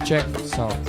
Check sound.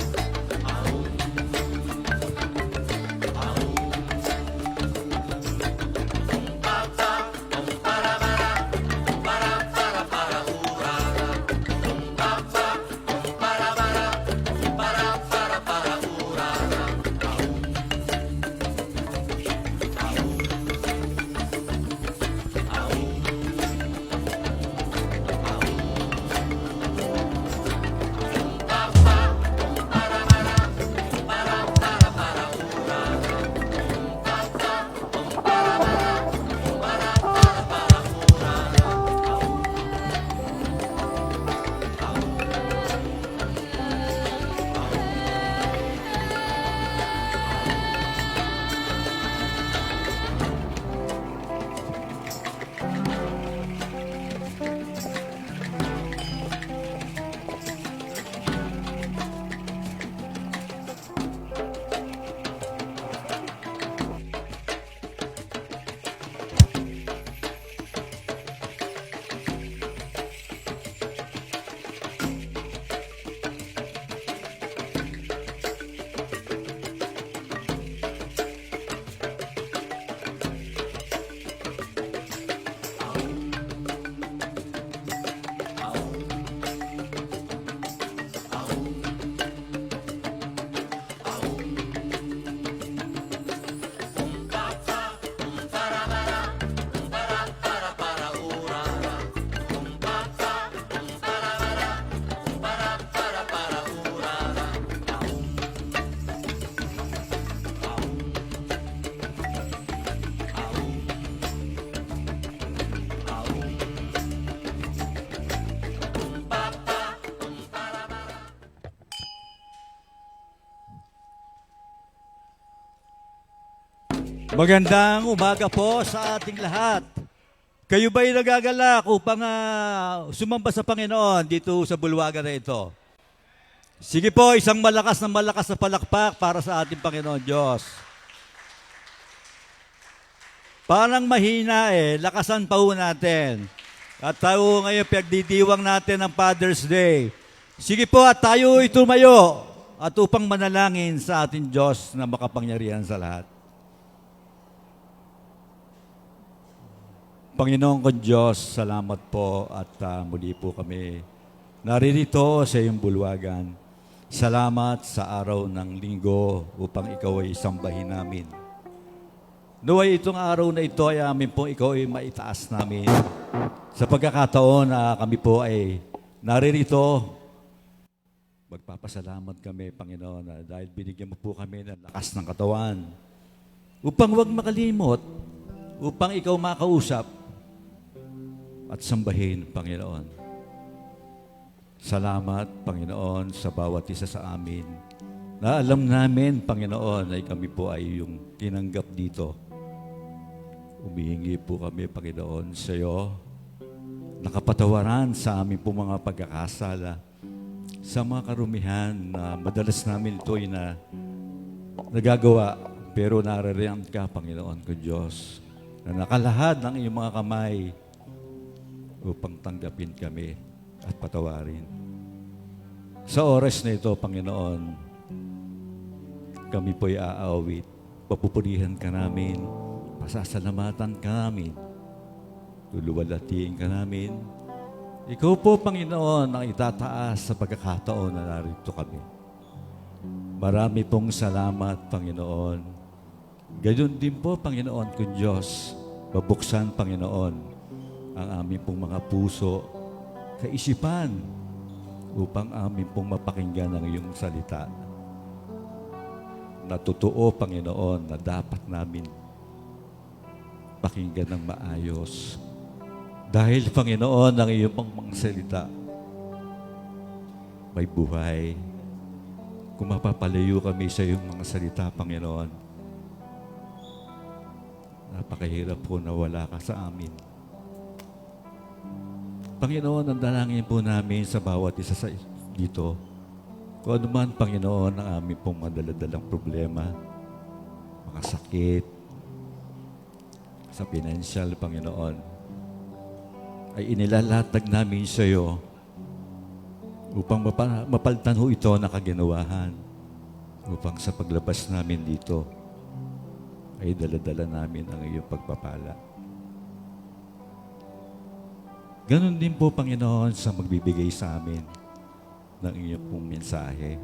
Magandang umaga po sa ating lahat. Kayo ba'y nagagalak upang sumamba sa Panginoon dito sa bulwagan na ito? Sige po, isang malakas na palakpak para sa ating Panginoon Diyos. Parang mahina lakasan pa ho natin. At tayo ngayon pagdidiwang natin ng Father's Day. Sige po at tayo tumayo at upang manalangin sa ating Diyos na makapangyarihan sa lahat. Panginoon kong Diyos, salamat po at muli po kami naririto sa iyong bulwagan. Salamat sa araw ng linggo upang ikaw ay sambahin namin. Naway itong araw na ito ay amin po ikaw ay maitaas namin. Sa pagkakataon na kami po ay naririto, magpapasalamat kami, Panginoon, dahil binigyan mo po kami ng lakas ng katawan upang huwag makalimot, upang ikaw makausap at sambahin, Panginoon. Salamat, Panginoon, sa bawat isa sa amin na alam namin, Panginoon, ay kami po ay yung tinanggap dito. Umihingi po kami, Panginoon, sa iyo nakapatawaran sa amin po mga pagkakasala, sa mga karumihan na madalas namin ito ay nagagawa, pero naririyan ka, Panginoon ko Diyos, na nakalahad ng iyong mga kamay upang tanggapin kami at patawarin. Sa oras na ito, Panginoon, kami po'y aawit, papupurihan ka namin, pasasalamatan ka namin, luluwalhatiin ka namin. Ikaw po, Panginoon, ang itataas sa pagkakataon na narito kami. Marami pong salamat, Panginoon. Gayon din po, Panginoon kong Diyos, babuksan, Panginoon, ang aming pong mga puso, kaisipan, upang aming pong mapakinggan ang iyong salita. Na totoo, Panginoon, na dapat namin pakinggan ng maayos. Dahil, Panginoon, ang iyong pong mga salita, may buhay. Kung mapapalayo kami sa iyong mga salita, Panginoon, napakahirap po na wala ka sa amin. Panginoon, ang dalangin po namin sa bawat isa sa dito. Kung ano man, Panginoon, ang aming pong madaladalang problema, mga sakit, sa financial, Panginoon, ay inilalatag namin sa iyo upang mapalitan ho ito na kaginawahan, upang sa paglabas namin dito ay daladala namin ang iyong pagpapala. Ganon din po, Panginoon, sa magbibigay sa amin ng iyong pong mensahe.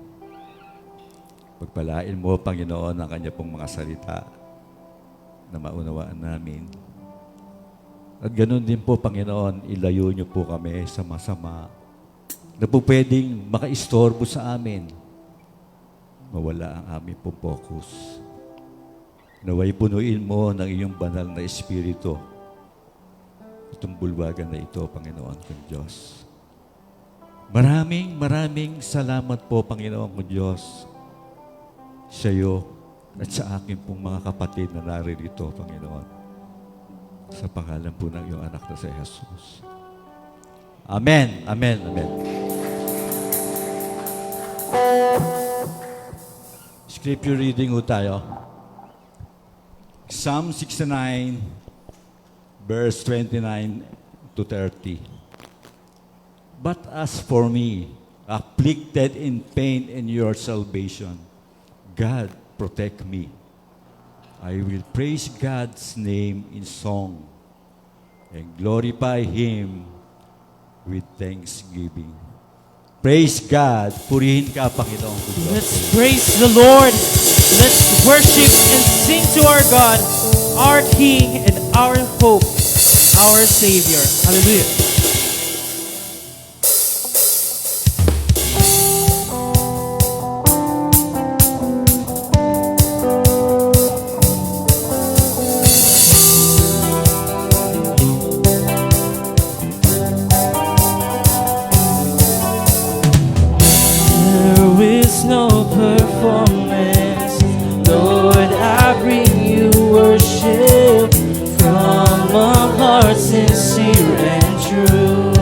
Pagpalain mo, Panginoon, ang kanya pong mga salita na maunawaan namin. At ganon din po, Panginoon, ilayo niyo po kami sa masama na po pwedeng makaistorbo sa amin. Mawala ang aming pong focus. Naway punuin mo ng iyong banal na Espiritu itong bulwagan na ito, Panginoon kong Diyos. Maraming salamat po, Panginoon kong Diyos, sa iyo at sa aking pong mga kapatid na naririto, Panginoon. Sa pangalan po ng iyong anak na si Jesus. Amen. Amen. Amen. Scripture reading ho tayo. Psalm 69, verse 29 to 30. But as for me, afflicted in pain in your salvation, God protect me. I will praise God's name in song and glorify Him with thanksgiving. Praise God. Purihin ka, Panginoon. Let's praise the Lord. Let's worship and sing to our God, our King and our hope, our Savior. Hallelujah. There is no performance, Lord, I bring you worship. sincere and true.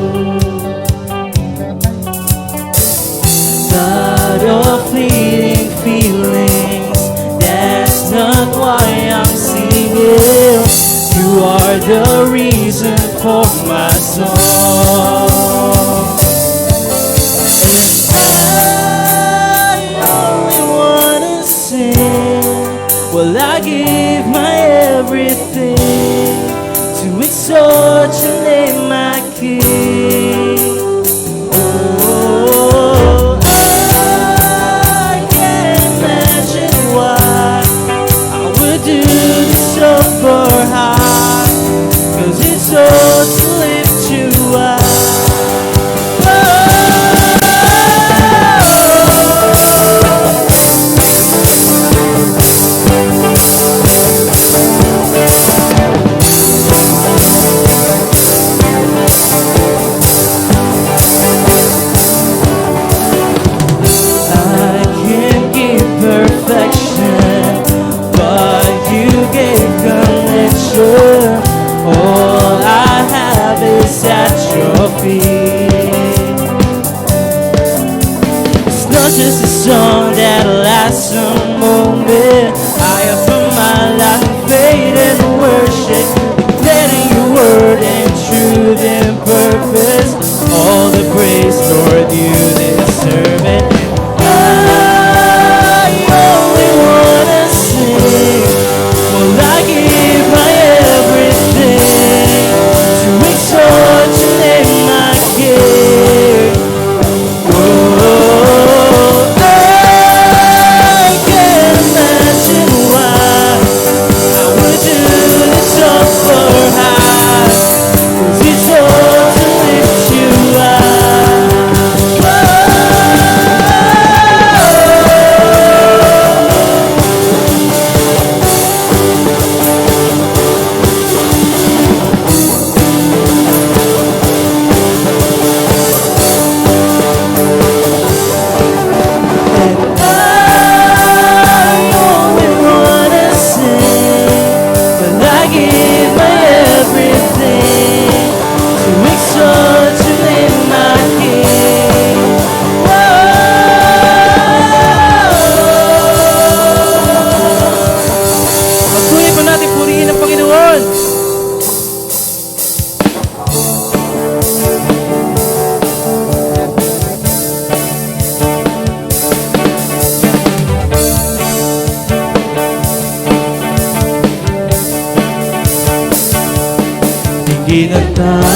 Not of fleeting feelings, that's not why I'm singing. You are the reason for my song. I only wanna sing. Well, I give my everything to exalt your name, my King. Oh, I can't imagine why I would do this over high, 'cause it's all to lift you up. All I have is at your feet. It's not just a song that lasts a moment. I offer my life in faith and worship, declaring your word and truth and purpose. All the praise, Lord, you deserve it. I only wanna sing. Well, I give my everything to exalt your name, my King. Oh, I can't imagine why I would do this all for high, 'cause it's all to lift you up.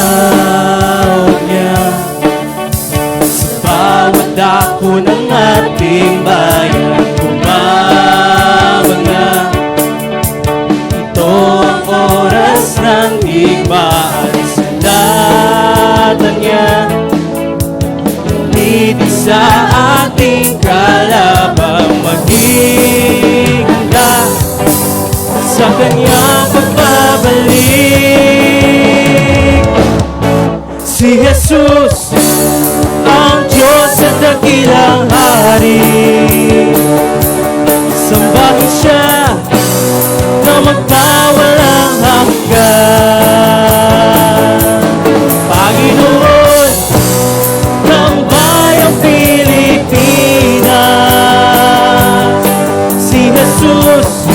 Ginatawag niya sa bawat dako ng ating bayan. Tumawag na, ito ang oras ng digmaan. Sandatan niya, ulitin sa ating kalabang. Maging handa sa kanyang pagbabalik. Si Jesus, ang Diyos at dakilang hari. Sambahin siya na magpawalang hanggan. Panginoon ng bayang Pilipinas, si Jesus,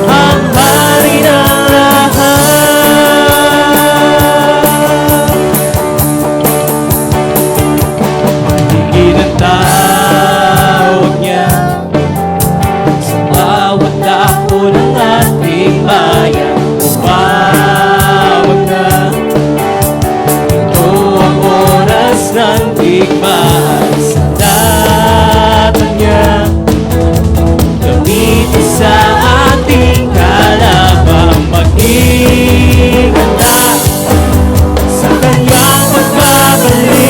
ang hari ng lahat. Tawag niya sa bawat dako ng ating bayan. Tumawag na, ito ang oras ng digmaan. Sandatan niya, gamitin sa ating kalabang. Maging handa sa kanyang pagbabalik.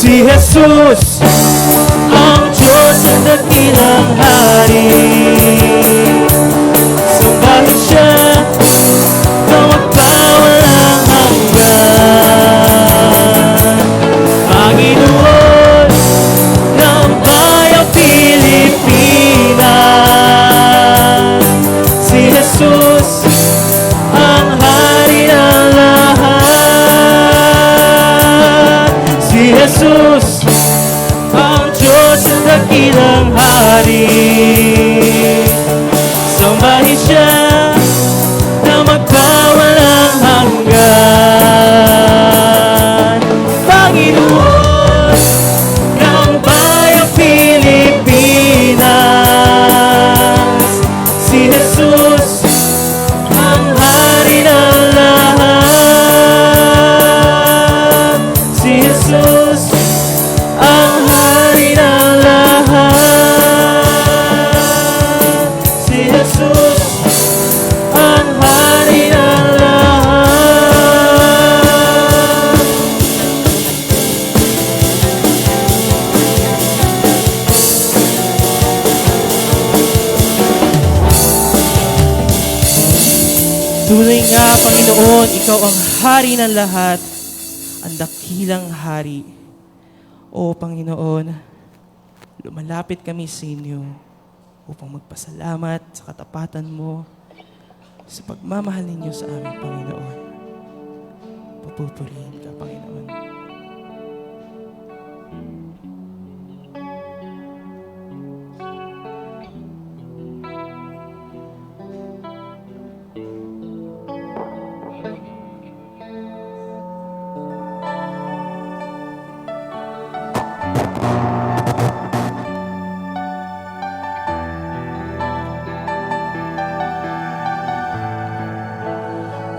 Si Jesus, ang Diyos at dakilang hari. Sambahin siya na magpawalang hanggan. Panginoon ng bayang Pilipinas, si Jesus, Patuloy nga, Panginoon, Ikaw ang hari ng lahat, ang dakilang hari. O Panginoon, lumalapit kami sa inyo upang magpasalamat sa katapatan mo, sa pagmamahal ninyo sa aming Panginoon. Papupurihin ka, Panginoon.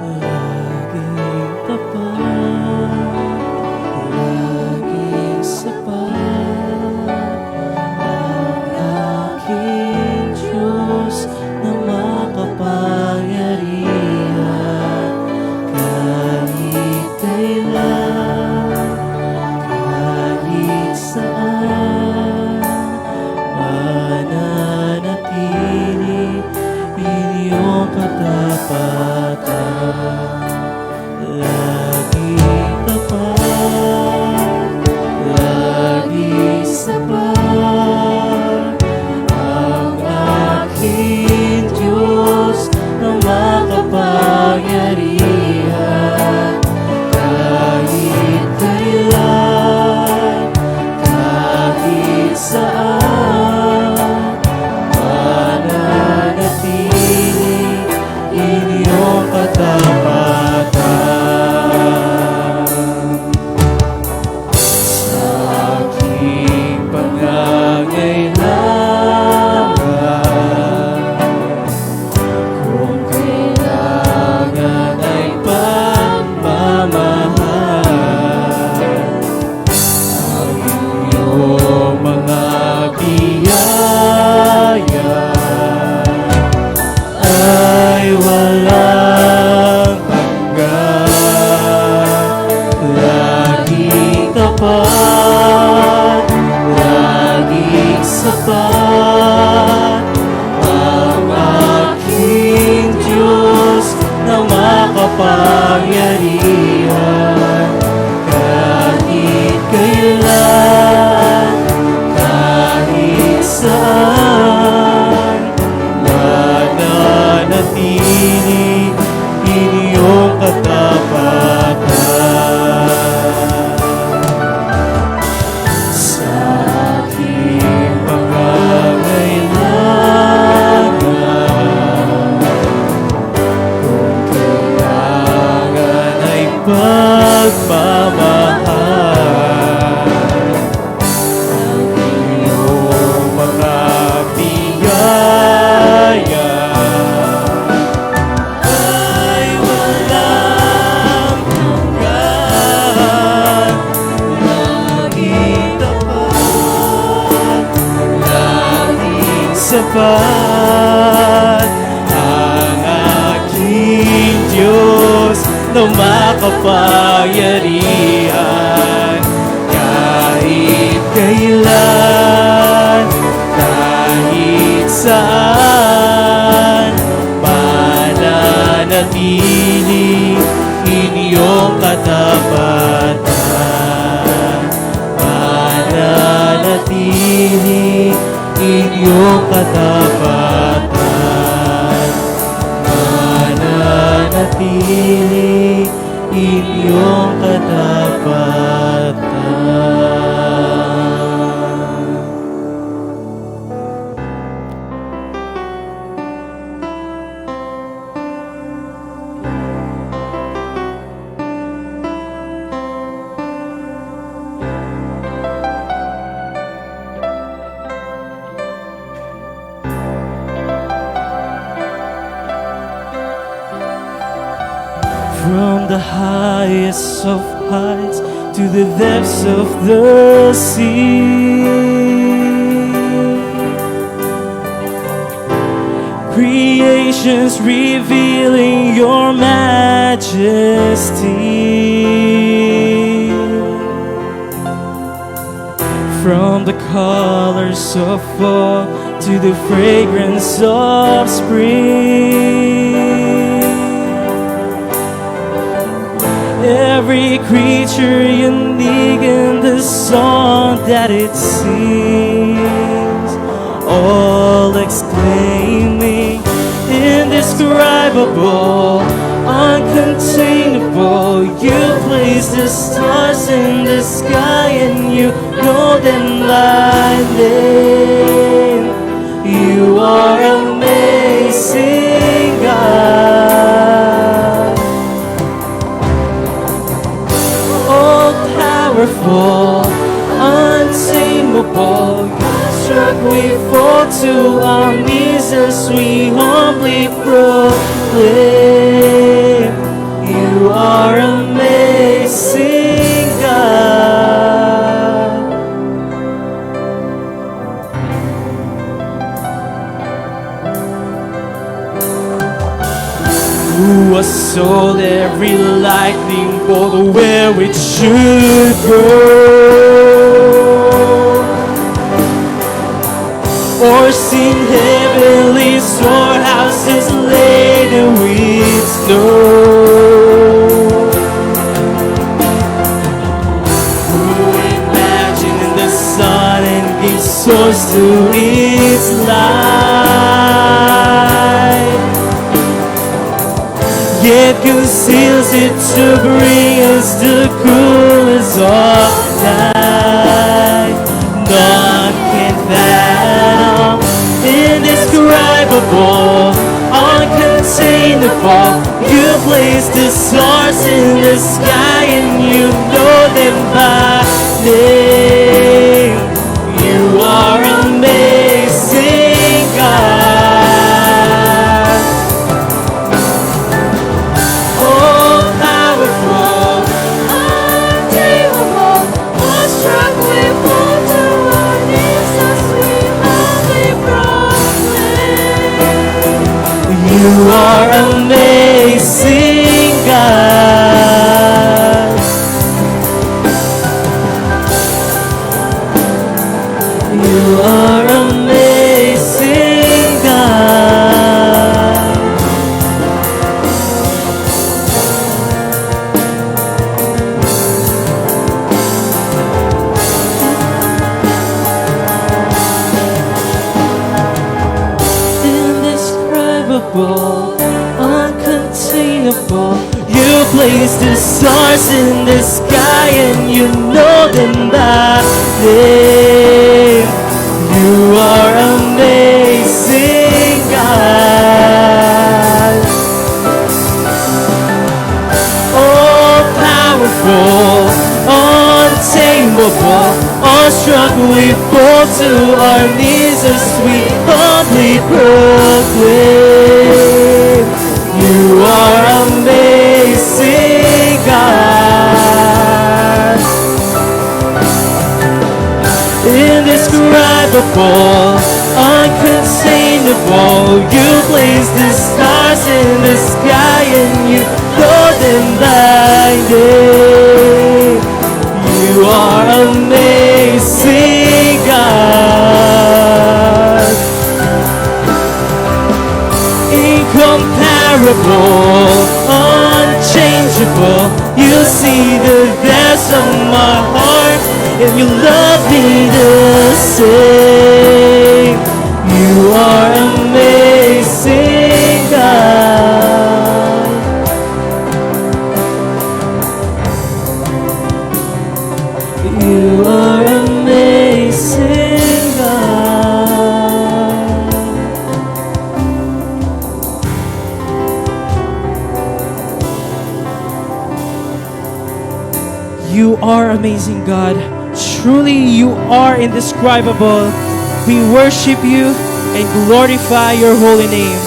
Laging tapat, laging sapat, ang aking Diyos na makapangyarihan. Kahit kailan, kahit saan, mananatili inyong katapatan. Lagi tapat, lagi sapat, ang aking Diyos na makapangyarihan. Kahit kailan, kahit saan, mananatili inyong katapatan. Sa aking pangangailangan, kung kailangan ay pagmamahal, ang iyong mga biyaya ay walang hanggan. Laging tapat, laging sapat, ang aking Diyos na makapangyarihan. Kahit kailan, kahit saan, mananatili inyong katapatan. Sa aking pangangailangan, kung kailangan ay pagmamahal, ang iyong mga biyaya ay walang hanggan. Laging tapat, laging sapat, ang aking Diyos na makapangyarihan. Kahit kailan, kahit saan, mananatili inyong katapatan. Mananatili inyong katapatan. Mananatili inyong katapatan. From the highest of heights to the depths of the sea, creation's revealing your majesty. From the colors of fall to the fragrance of spring, every creature unique in the song that it sings, all exclaiming, indescribable, uncontainable. You place the stars in the sky and you know them by name. You are amazing, God. All powerful, untamable. Struck we fall to our knees as we humbly proclaim. You are amazing, God. Who was sold every lightning bolt where it should go, or seen heavenly storehouses laden with snow. Who imagined the sun and gave source to its light, yet conceals it to bring us the coolness of night. None can fathom, indescribable, uncontainable. You place the stars in the sky and you know them by name. You are amazing, God. All powerful, untamable, awestruck we fall to our knees as we humbly proclaim. You are amazing, God. You are amazing, God. Indescribable, uncontainable. You place the stars in the sky and you know them by name. You are amazing, God. All powerful, untamable, awestruck we fall to our knees as we humbly proclaim. You are amazing, God. Indescribable, uncontainable. You place the stars in the sky and you know them by name. You are amazing, God. Incomparable, unchangeable. You see the depths of my heart and you love me the same. You are amazing, God. You are amazing, God. You are amazing, God. Truly, you are indescribable. We worship you and glorify your holy name.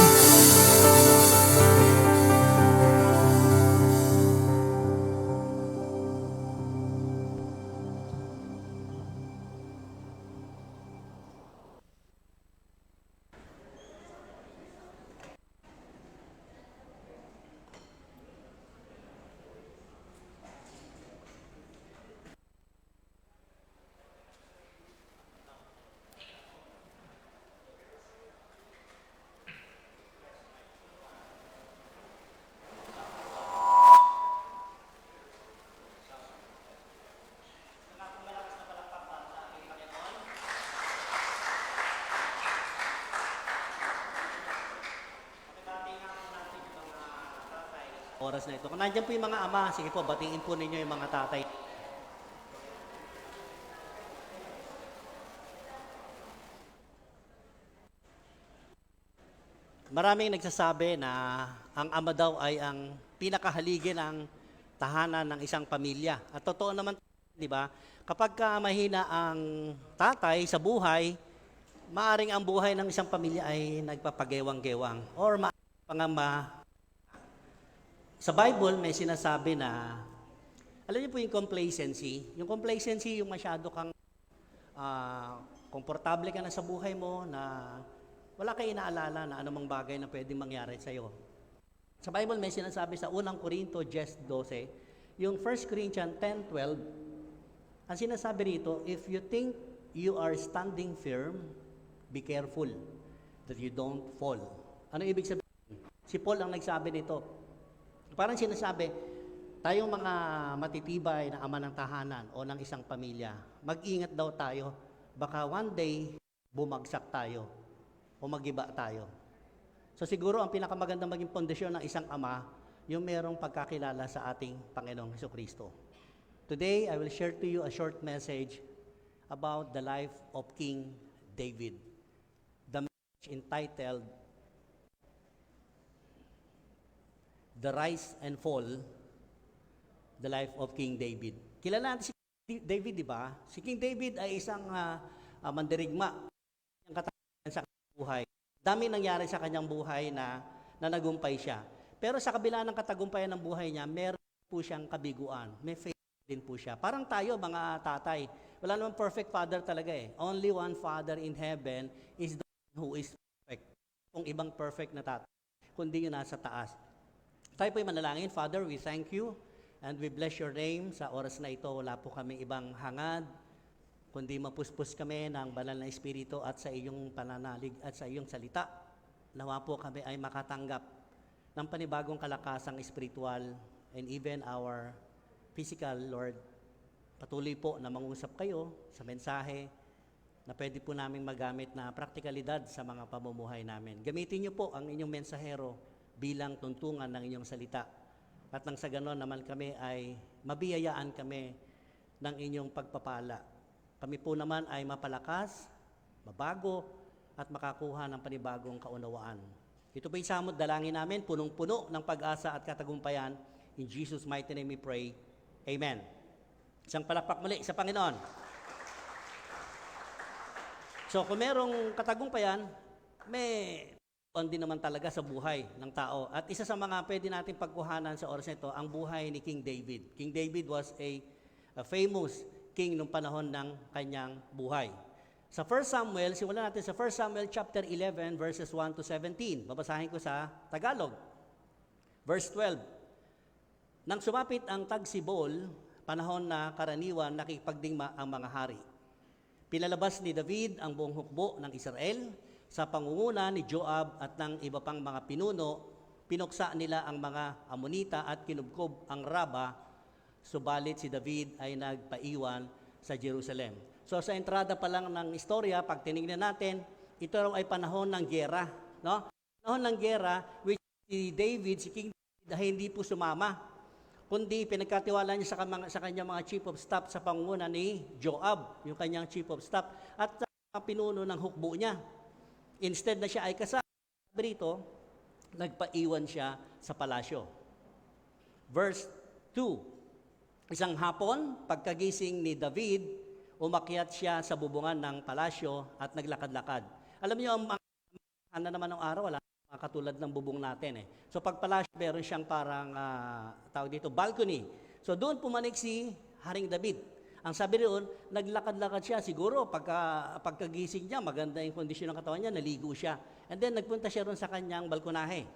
oras na ito. Kung nandiyan po yung mga ama, sige po, batiin po ninyo yung mga tatay. Maraming nagsasabi na ang ama daw ay ang pinakahaligi ng tahanan ng isang pamilya. At totoo naman, di ba? Kapag ka mahina ang tatay sa buhay, maaring ang buhay ng isang pamilya ay nagpapagewang-gewang. Or sa Bible may sinasabi na, alam niyo po yung complacency. Yung complacency, yung masyado kang komportable ka na sa buhay mo, na wala kayo inaalala na anumang bagay na pwedeng mangyari sa'yo. Sa Bible may sinasabi sa 1 Corinto 10:12, yung 1 Corinthians 10:12, ang sinasabi rito, if you think you are standing firm, be careful that you don't fall. Ano ibig sabihin? Si Paul ang nagsabi nito. Parang sinasabi, tayong mga matitibay na ama ng tahanan o ng isang pamilya, mag-ingat daw tayo. Baka one day, bumagsak tayo o magiba tayo. So siguro ang pinakamagandang maging pundasyon ng isang ama, yung merong pagkakilala sa ating Panginoong Hesukristo. Today, I will share to you a short message about the life of King David. The message entitled, The Rise and Fall, the Life of King David. Kilala natin si David, di ba? Si King David ay isang mandirigma. Ang katapangan sa kanyang buhay. Dami nangyari sa kanyang buhay na nagumpay siya. Pero sa kabila ng katagumpayan ng buhay niya, meron po siyang kabiguan. May faith din po siya. Parang tayo, mga tatay. Wala namang perfect father talaga eh. Only one father in heaven is the one who is perfect. Kung ibang perfect na tatay, kundi yung nasa taas. Tayo po'y manalangin. Father, we thank you and we bless your name. Sa oras na ito, wala po kami ibang hangad, kundi mapuspos kami ng banal na Espiritu at sa iyong pananalig at sa iyong salita. Nawa po kami ay makatanggap ng panibagong kalakasang espiritual and even our physical, Lord. Patuloy po na mangusap kayo sa mensahe na pwede po namin magamit na praktikalidad sa mga pamumuhay namin. Gamitin niyo po ang inyong mensahero bilang tuntungan ng inyong salita. At nang sa ganon naman kami ay mabiyayaan kami ng inyong pagpapala. Kami po naman ay mapalakas, mabago, at makakuha ng panibagong kaunawaan. Ito po yung samot dalangin namin, punong-puno ng pag-asa at katagumpayan. In Jesus' mighty name we pray. Amen. Isang palakpak muli sa Panginoon. So kung merong katagumpayan, may din naman talaga sa buhay ng tao. At isa sa mga pwede natin pagkuhanan sa oras nito, ang buhay ni King David. King David was a famous king nung panahon ng kanyang buhay. Sa 1 Samuel, simulan natin sa 1 Samuel chapter 11 verses 1 to 17. Babasahin ko sa Tagalog. Verse 12. Nang sumapit ang tagsibol, panahon na karaniwan nakikipagdigma ang mga hari. Pinalabas ni David ang buong hukbo ng Israel sa pangunguna ni Joab at ng iba pang mga pinuno. Pinuksa nila ang mga Amonita at kinubkob ang Raba, subalit si David ay nagpaiwan sa Jerusalem. So sa entrada pa lang ng istorya, pag tinignan natin, ito raw ay panahon ng giyera, no? Panahon ng giyera, which si David, si King David, ay hindi po sumama, kundi pinagkatiwala niya sa kanyang mga chief of staff sa pangunguna ni Joab, yung kanyang chief of staff, at sa mga pinuno ng hukbo niya. Instead na siya ay kasama rito, nagpaiwan siya sa palasyo. Verse 2. Isang hapon, pagkagising ni David, umakyat siya sa bubungan ng palasyo at naglakad-lakad. Alam niyo, ang mga naman ng araw, wala mga katulad ng bubong natin eh. So pag palasyo, meron siyang parang, tawag dito, balcony. So doon pumanik si Haring David. Ang sabi roon, naglakad-lakad siya. Siguro, pagkagising niya, maganda yung kondisyon ng katawan niya, naligo siya. And then, nagpunta siya roon sa kanyang balkonahe.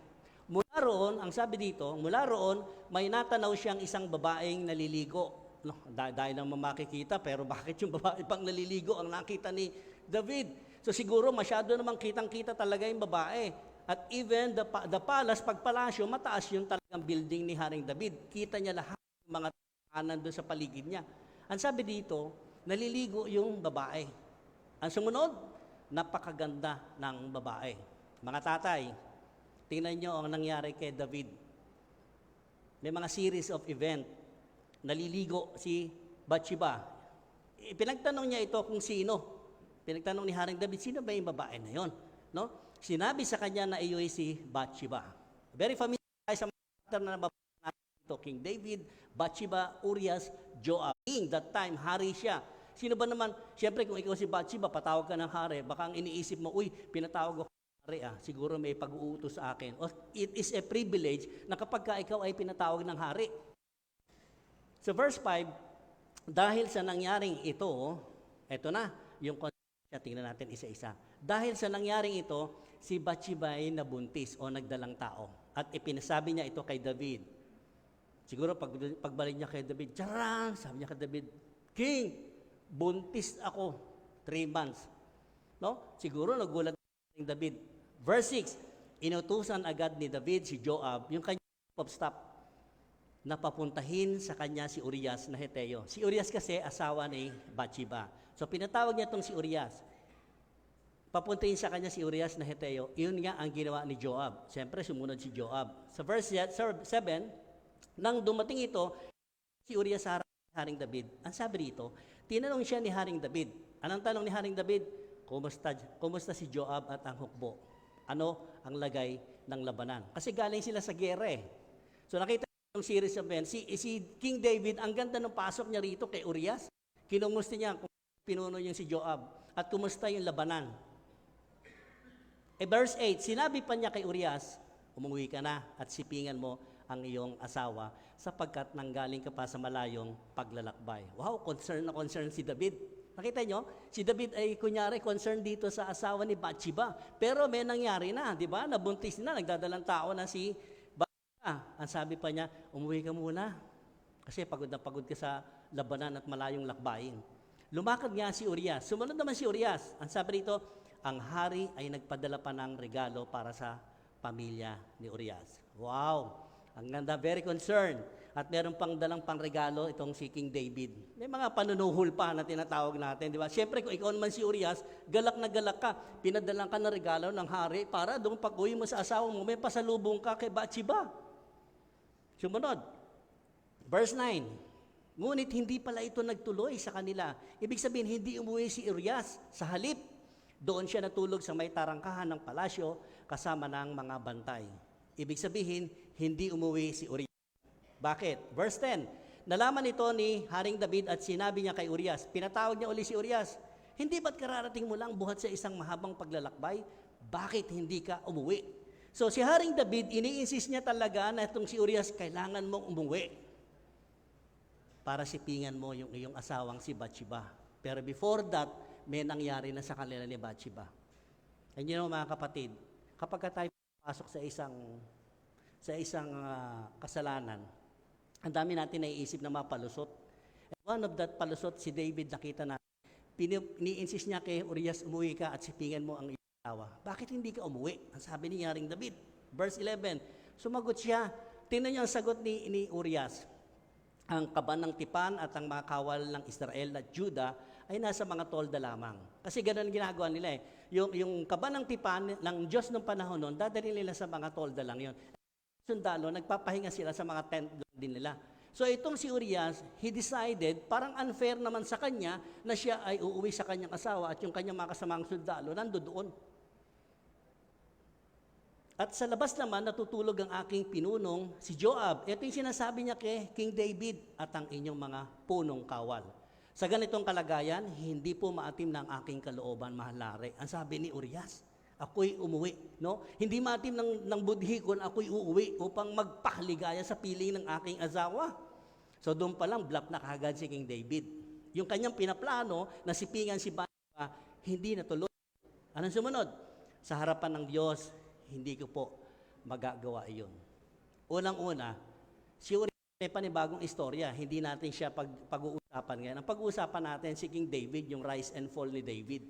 Mula roon, ang sabi dito, mula roon, may natanaw siyang isang babaeng naliligo. No, dahil naman makikita, pero bakit yung babae pang naliligo ang nakita ni David? So siguro, masyado namang kitang-kita talaga yung babae. At even the palace, pagpalasyo, mataas yung talagang building ni Haring David. Kita niya lahat ng mga tahanan doon sa paligid niya. Ang sabi dito, naliligo yung babae. Ang sumunod, napakaganda ng babae. Mga tatay, tingnan nyo ang nangyari kay David. may mga series of event. Naliligo si Bathsheba. Pinagtanong niya ito kung sino. Pinagtanong ni Haring David, sino ba yung babae na yon? No? Sinabi sa kanya na iyo ay si Bathsheba. Very familiar tayo sa mga karakter na babae natin ito. King David, Bathsheba, Urias, Joab. King, that time, hari siya. Sino ba naman, siyempre kung ikaw si Bathsheba, patawag ka ng hari, baka ang iniisip mo, uy, pinatawag ako ng hari, siguro may pag-uutos sa akin. O, it is a privilege na kapag ka ikaw ay pinatawag ng hari. So verse 5, dahil sa nangyaring ito, eto na, yung concept, tingnan natin isa-isa. Dahil sa nangyaring ito, si Bathsheba ay nabuntis o nagdalang tao. At ipinasabi niya ito kay David. Siguro pagbalik niya kay David, charang, sabi niya kay David, King, buntis ako, 3 months. No? Siguro nagulat ng David. Verse 6, inutusan agad ni David si Joab, yung kanyang stop, na papuntahin sa kanya si Urias na Heteo. Si Urias kasi asawa ni Bathsheba. So pinatawag niya itong si Urias. Papuntahin sa kanya si Urias na Heteo. Iyon nga ang ginawa ni Joab. Siyempre sumunod si Joab. Sa verse 7, nang dumating ito, si Urias sa Haring David. Ang sabi dito, tinanong siya ni Haring David. Anong tanong ni Haring David? Kumusta si Joab at ang hukbo? Ano ang lagay ng labanan? Kasi galing sila sa gera eh. So nakita yung series of events, si King David, ang ganda ng pasok niya rito kay Urias. Kinumusta niya kung pinuno niya si Joab at kumusta yung labanan. Verse 8, sinabi pa niya kay Urias, umuwi ka na at sipingan mo ang iyong asawa sapagkat nanggaling ka pa sa malayong paglalakbay. Wow, concern na concern si David. Nakita nyo? Si David ay kunyari concern dito sa asawa ni Bathsheba. Pero may nangyari na, di ba? Nabuntis na, nagdadalang tao na si Bathsheba. Ang sabi pa niya, umuwi ka muna kasi pagod na pagod ka sa labanan at malayong lakbayin. Lumakad nga si Urias. Sumunod naman si Urias. Ang sabi rito, ang hari ay nagpadala pa ng regalo para sa pamilya ni Urias. Wow! Ang ganda, very concerned. At meron pang dalang pangregalo itong si King David. May mga panunuhol pa na tinatawag natin, di ba? Siyempre, kung ikaw naman si Urias, galak na galak ka. Pinadalang ka ng regalo ng hari para doon pag-uwi mo sa asawa mo, may pasalubong ka kay Bathsheba. Sumunod. Verse 9. Ngunit hindi pala ito nagtuloy sa kanila. Ibig sabihin, hindi umuwi si Urias. Sa halip, doon siya natulog sa may tarangkahan ng palasyo kasama ng mga bantay. Ibig sabihin, hindi umuwi si Urias. Bakit? Verse 10. Nalaman ito ni Haring David at sinabi niya kay Urias, pinatawag niya uli si Urias, hindi ba't kararating mo lang buhat sa isang mahabang paglalakbay? Bakit hindi ka umuwi? So si Haring David, ini-insist niya talaga na itong si Urias, kailangan mong umuwi para sipingan mo yung iyong asawang si Bathsheba. Pero before that, may nangyari na sa kanila ni Bathsheba. And you know, mga kapatid, kapag tayo pasok sa isang kasalanan, ang dami natin naiisip na mapalusot. And one of that palusot, si David, nakita na, ni-insist niya kay Urias, umuwi ka at sipingan mo ang iyong asawa. Bakit hindi ka umuwi? Ang sabi ni Haring David. Verse 11, sumagot siya. Tingnan niyo ang sagot ni Urias. Ang kaban ng tipan at ang mga kawal ng Israel at Juda ay nasa mga tolda lamang. Kasi ganoon ginagawa nila eh. Yung kaban ng tipan ng Diyos ng panahon noon, dadali nila sa mga tolda lang yon. Sundalo, nagpapahinga sila sa mga tent din nila. So itong si Urias, he decided, parang unfair naman sa kanya, na siya ay uuwi sa kanyang asawa at yung kanyang mga kasamang sundalo nandoon. At sa labas naman, natutulog ang aking pinunong, si Joab. Ito yung sinasabi niya kay King David at ang inyong mga punong kawal. Sa ganitong kalagayan, hindi po maatim ng aking kalooban, mahalari. Ang sabi ni Urias, ako'y umuwi. No? Hindi maatim ng budhi ko, ako'y uuwi upang magpakaligaya sa piling ng aking asawa. So doon pa lang, bluff na kagad si King David. Yung kanyang pinaplano na sipingan si Bathsheba, hindi natuloy. Anong sumunod? Sa harapan ng Diyos, hindi ko po magagawa iyon. Unang-una, si Urias may panibagong istorya. Hindi natin siya pag-uusapan ngayon. Ang pag-uusapan natin si King David, yung rise and fall ni David.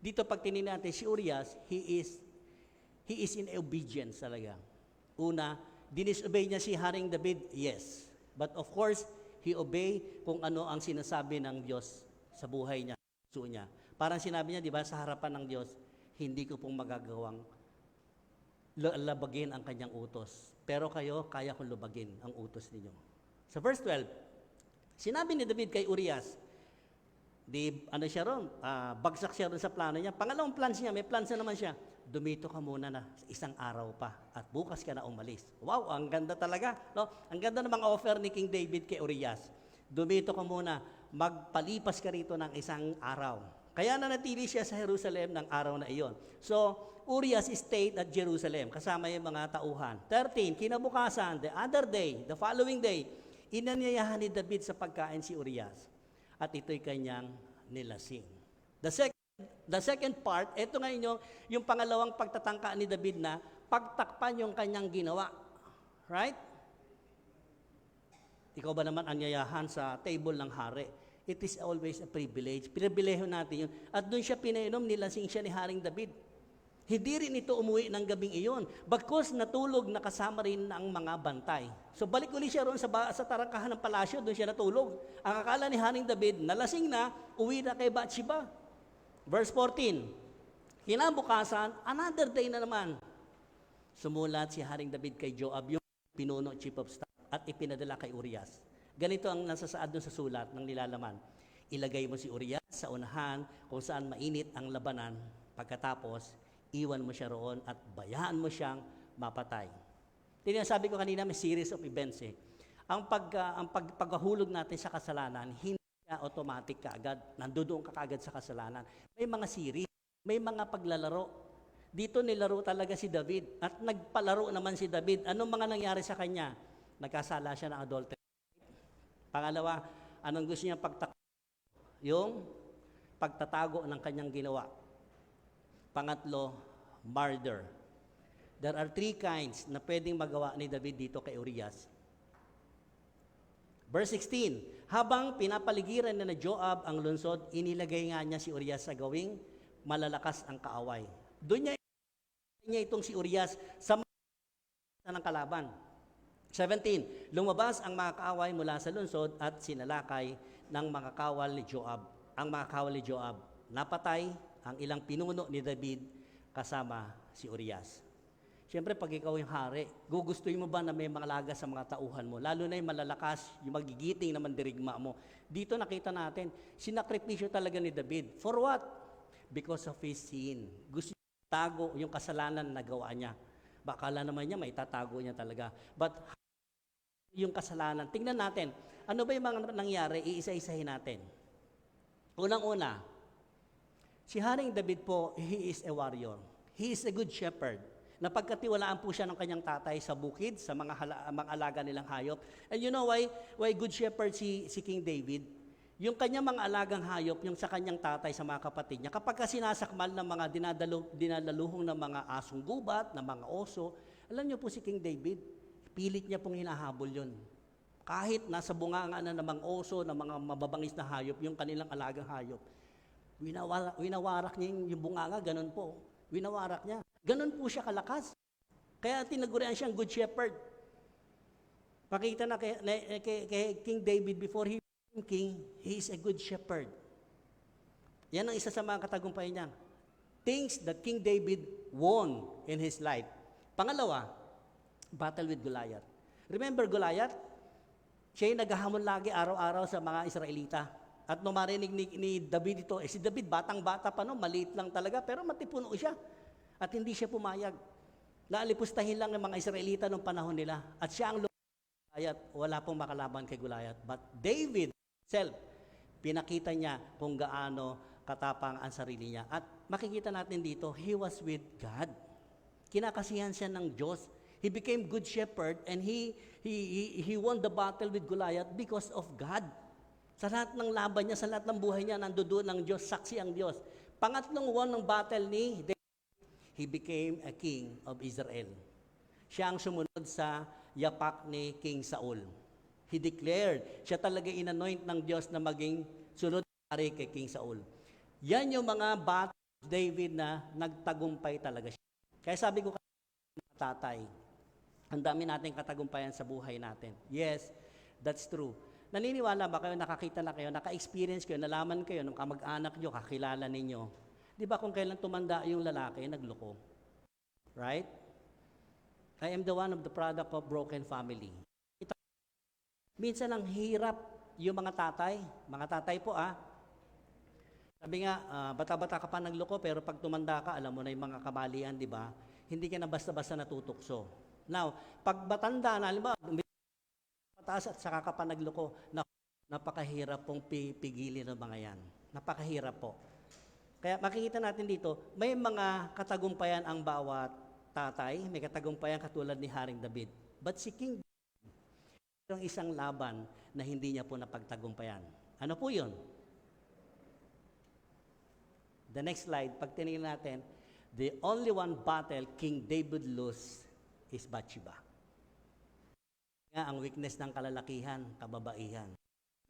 Dito pag tinignan natin si Urias, he is in obedience talaga. Una, disobey niya si Haring David? Yes. But of course, he obey kung ano ang sinasabi ng Diyos sa buhay niya, puso niya. Parang sinabi niya, di ba, sa harapan ng Diyos, hindi ko pong magagawang labagin ang kanyang utos. pero kayo, kaya kong lubagin ang utos ninyo. Sa verse 12, sinabi ni David kay Urias, ano siya ron, bagsak siya ron sa plano niya. Pangalawang plans niya, may plans na naman siya. Dumito ka muna na isang araw pa at bukas ka na umalis. Wow, ang ganda talaga. No? Ang ganda ng mga offer ni King David kay Urias. Dumito ka muna, magpalipas ka rito ng isang araw. Kaya nanatili siya sa Jerusalem ng araw na iyon. So, Urias stayed at Jerusalem, kasama yung mga tauhan. 13, kinabukasan, the other day, the following day, inanyayahan ni David sa pagkain si Urias. At ito'y kanyang nilasing. The second part, ito ngayon yung pangalawang pagtatangka ni David na pagtakpan yung kanyang ginawa. Right? Ikaw ba naman anyayahan sa table ng hari? It is always a privilege. Pribileho natin yun. At doon siya pinainom, nilasing siya ni Haring David. Hindi rin ito umuwi ng gabing iyon. Bagkus natulog, nakasama rin ang mga bantay. So balik uli siya roon sa tarangkahan ng palasyo, doon siya natulog. Ang akala ni Haring David, nalasing na, uwi na kay Bathsheba. Verse 14, kinabukasan, another day na naman. Sumulat si Haring David kay Joab, yung pinuno, chief of staff, at ipinadala kay Urias. Ganito ang nasasaad doon sa sulat ng nilalaman. Ilagay mo si Urias sa unahan kung saan mainit ang labanan. Pagkatapos, iwan mo siya roon at bayaan mo siyang mapatay. Sabi ko kanina, may series of events eh. Ang paghahulog natin sa kasalanan, hindi siya automatic kaagad. Nandoon ka kaagad sa kasalanan. May mga series, may mga paglalaro. Dito nilaro talaga si David at nagpalaro naman si David. Anong mga nangyari sa kanya? Nagkasala siya ng adultery. Pangalawa, anong gusto niya yung pagtatago ng kanyang ginawa. Pangatlo, murder. There are 3 kinds na pwedeng magawa ni David dito kay Urias. Verse 16, habang pinapaligiran na Joab ang lungsod, inilagay nga niya si Urias sa gawing malalakas ang kaaway. Doon niya itong si Urias sa ng kalaban. 17, lumabas ang mga kaaway mula sa lungsod at sinalakay ng mga kawal ni Joab. Ang mga kawal ni Joab napatay ang ilang pinuno ni David kasama si Urias. Siyempre, pag ikaw yung hari, gugustuhin mo ba na may mga laga sa mga tauhan mo? Lalo na yung malalakas, yung magigiting na mandirigma mo. Dito nakita natin, sinakripisyo talaga ni David. For what? Because of his sin. Gusto niya tago yung kasalanan na nagawa niya. Bakala naman niya, may tatago niya talaga. But yung kasalanan, tingnan natin, ano ba yung mga nangyari, iisa-isahin natin. Unang-una, si Haring David po, he is a warrior. He is a good shepherd. Napagkatiwalaan po siya ng kanyang tatay sa bukid, sa mga alaga nilang hayop. And you know why good shepherd si King David? Yung kanyang mga alagang hayop, yung sa kanyang tatay, sa mga kapatid niya, kapag sinasakmal ng mga dinadaluhong ng mga asong gubat, ng mga oso, alam niyo po si King David, pilit niya pong hinahabol yun. Kahit nasa bunganga na ng mga oso, ng mga mababangis na hayop, yung kanilang alagang hayop, winawarak niya yung bunganga, ganun po. Winawarak niya. Ganun po siya kalakas. Kaya tinagurian siyang good shepherd. Pakita na kay King David before he became king, he is a good shepherd. Yan ang isa sa mga katagumpayan niya. Things that King David won in his life. Pangalawa, battle with Goliath. Remember Goliath? Siya yung naghahamon lagi araw-araw sa mga Israelita. At nung marinig ni David ito, si David batang-bata pa no, maliit lang talaga, pero matipuno siya. At hindi siya pumayag. Naalipustahin lang ng mga Israelita noong panahon nila. At siya ang Goliath, wala pong makalaban kay Goliath. But David himself, pinakita niya kung gaano katapang ang sarili niya. At makikita natin dito, he was with God. Kinakasihan siya ng Diyos. He became good shepherd and he won the battle with Goliath because of God. Sa lahat ng laban niya, sa lahat ng buhay niya, nandoon ang Diyos, saksi ang Diyos. Pangatlong won ng battle ni David, he became a king of Israel. Siya ang sumunod sa yapak ni King Saul. He declared, siya talaga inanoint ng Diyos na maging sunod hari kay King Saul. Yan yung mga battle of David na nagtagumpay talaga siya. Kaya sabi ko kanina, tatay, ang dami nating katagumpayan sa buhay natin. Yes, that's true. Naniniwala ba kayo, nakakita na kayo, naka-experience kayo, nalaman kayo, nung kamag-anak nyo, kakilala ninyo. Di ba kung kailan tumanda yung lalaki, nagloko? Right? I am the one of the product of broken family. Minsan ang hirap yung mga tatay po sabi nga, bata-bata ka pa nagloko, pero pag tumanda ka, alam mo na yung mga kamalian, di ba? Hindi ka na basta-basta natutukso. Now, pag batanda na, alam mo, pataas at saka ka pa nagloko, napakahirap pong pigilin ng mga yan. Napakahirap po. Kaya makikita natin dito, may mga katagumpayan ang bawat tatay, may katagumpayan katulad ni Haring David. But si King David, yung isang laban na hindi niya po napagtagumpayan. Ano po yun? The next slide, pag tinignan natin, the only one battle King David lost is Bathsheba. Nga ang weakness ng kalalakihan, kababaihan.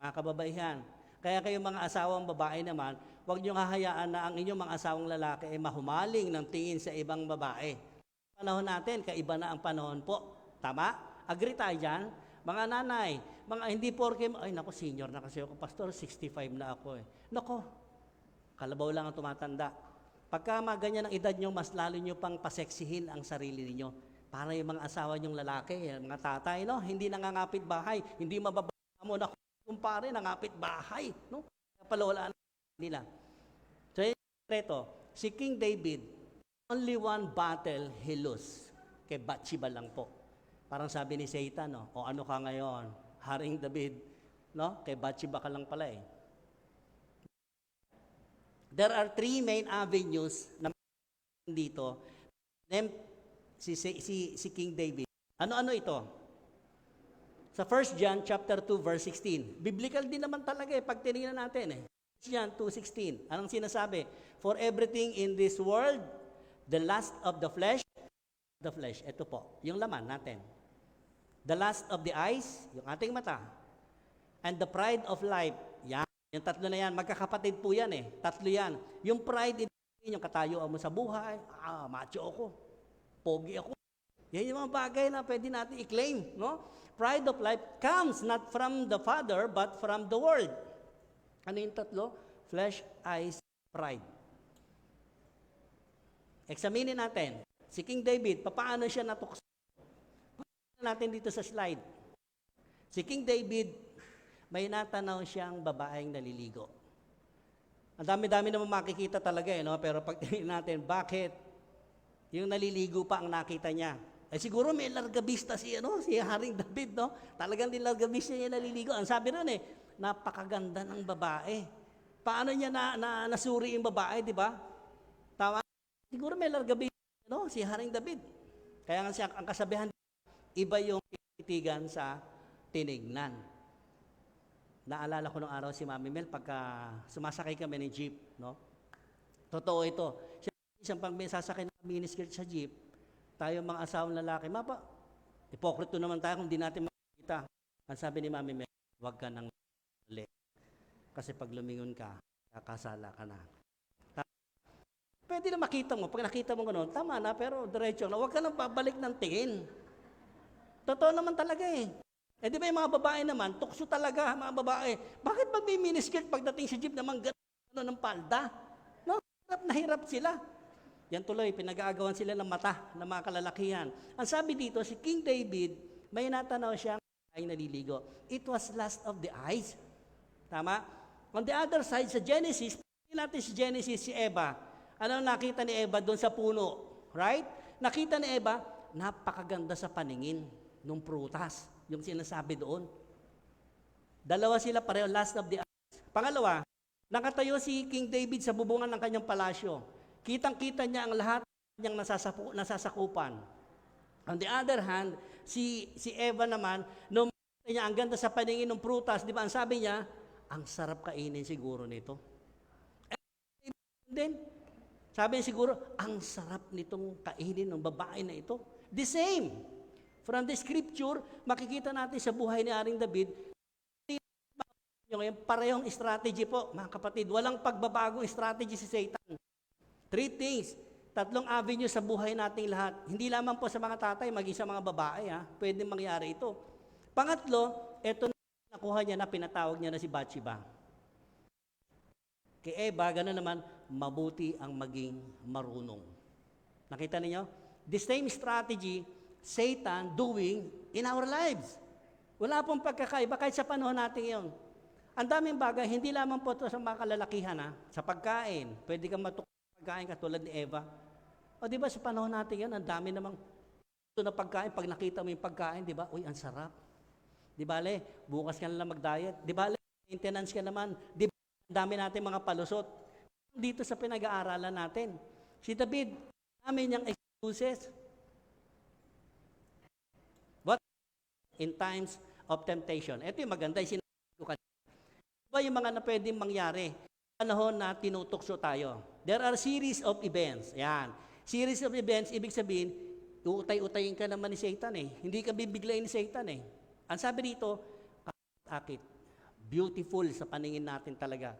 Mga kababaihan, kaya kayong mga asawang babae naman, huwag niyong hahayaan na ang inyong mga asawang lalaki ay mahumaling ng tingin sa ibang babae. Panahon natin, kaiba na ang panahon po. Tama? Agree tayo dyan? Mga nanay, mga hindi porke, ay naku, senior na kasi ako, pastor, 65 na ako eh. Naku, kalabaw lang ang tumatanda. Pagka ganyan ang edad nyo, mas lalo nyo pang paseksihin ang sarili ninyo. Para yung mga asawa nyong lalaki, mga tatay, no? Hindi nangangapit bahay, hindi mababa mo na kumpare, nangapit bahay, no? Palawalaan nila. So, ito, si King David, only one battle he lost. Kay Bathsheba lang po. Parang sabi ni Satan, no? O ano ka ngayon? Haring David, no? Kay Bathsheba ka lang pala eh. There are three main avenues na dito. Si King David. Ano-ano ito? Sa 1 John chapter 2 verse 16. Biblical din naman talaga eh pag tinignan natin eh. 1 John 2:16. Anong sinasabi? For everything in this world, the lust of the flesh. Ito po, yung laman natin. The lust of the eyes, yung ating mata. And the pride of life. Yan. Yung tatlo na yan, magkakapatid po yan eh. Tatlo yan. Yung pride, yung katayuan mo sa buhay, macho ako, pogi ako. Yan yung mga bagay na pwede natin i-claim, no? Pride of life comes not from the Father, but from the world. Ano yung tatlo? Flesh, eyes, pride. Examinin natin. Si King David, paano siya natukso? Paano natin dito sa slide? Si King David, may natanaw siyang babaeng naliligo. Ang dami-dami naman makikita talaga no? Pero pag tingnan natin, bakit yung naliligo pa ang nakita niya? Eh siguro may largabista si Haring David, no? Talagang din largabista niya naliligo. Ang sabi ron napakaganda ng babae. Paano niya nasuri yung babae, di ba? Tama? Siguro may largabista, si Haring David. Kaya nga siya, ang kasabihan, iba yung titigan sa tinignan. Naalala ko nung araw si Mami Mel pagka sumasakay kami ng jeep, no? Totoo ito. Siyang pag may sasakay na miniskirt sa jeep, tayo mga asawang lalaki, hipokrito naman tayo kung di natin makikita. Ang sabi ni Mami Mel, huwag ka nang mali. Kasi pag lumingon ka, kakasala ka na. Pwede na makita mo. Pag nakita mo gano'n, tama na, pero diretso na. Huwag ka nang babalik ng tingin. Totoo naman talaga eh. Eh di ba yung mga babae naman, tukso talaga mga babae. Bakit pag may miniskirt pagdating sa jeep naman gano'n ng palda? No? Hirap na hirap sila. Yan tuloy, pinag-aagawan sila ng mata ng mga kalalakihan. Ang sabi dito, si King David, may natanaw siyang ay naliligo. It was lust of the eyes. Tama? On the other side, sa Genesis, natin si Genesis, si Eva. Ano nakita ni Eva doon sa puno? Right? Nakita ni Eva, napakaganda sa paningin ng prutas. Yung sinasabi doon. Dalawa sila pareho, lust of the eyes. Pangalawa, nakatayo si King David sa bubungan ng kanyang palasyo. Kitang-kita niya ang lahat niyang nasasakupan. On the other hand, si Eva naman, nung niya ang ganda sa paningin ng prutas, di ba ang sabi niya, ang sarap kainin siguro nito. Then, sabi niya siguro, ang sarap nitong kainin ng babae na ito. The same. From the scripture, makikita natin sa buhay ni Haring David, yung parehong strategy po, mga kapatid. Walang pagbabagong strategy si Satan. 3 things. 3 avenue sa buhay nating lahat. Hindi lamang po sa mga tatay, maging sa mga babae. Pwede mangyari ito. Pangatlo, ito na nakuha niya na pinatawag niya na si Bathsheba. Kay Eva, gano'n naman, mabuti ang maging marunong. Nakita niyo? The same strategy Satan doing in our lives. Wala pong pagkakaiba kahit sa panahon natin ngayon. Ang daming bagay, hindi lamang po ito sa mga kalalakihan, sa pagkain. Pwede kang matukos sa pagkain katulad ni Eva. O di ba sa panahon natin yan, ang dami namang ito na pagkain. Pag nakita mo yung pagkain, di ba? Uy, ang sarap. Di ba, bukas ka na lang mag-diet. Di ba, maintenance ka naman. Di ba, ang dami natin mga palusot. Dito sa pinag-aaralan natin. Si David, dami niyang excuses. What? In times of temptation. Ito yung maganda, yung sinabi ko kanina. Diba yung mga na pwedeng mangyari? Panahon na tinutokso tayo. There are series of events. Yan. Series of events, ibig sabihin, uutay-utayin ka naman ni Satan eh. Hindi ka bibiglayin ni Satan eh. Ang sabi dito, akit. Beautiful sa paningin natin talaga.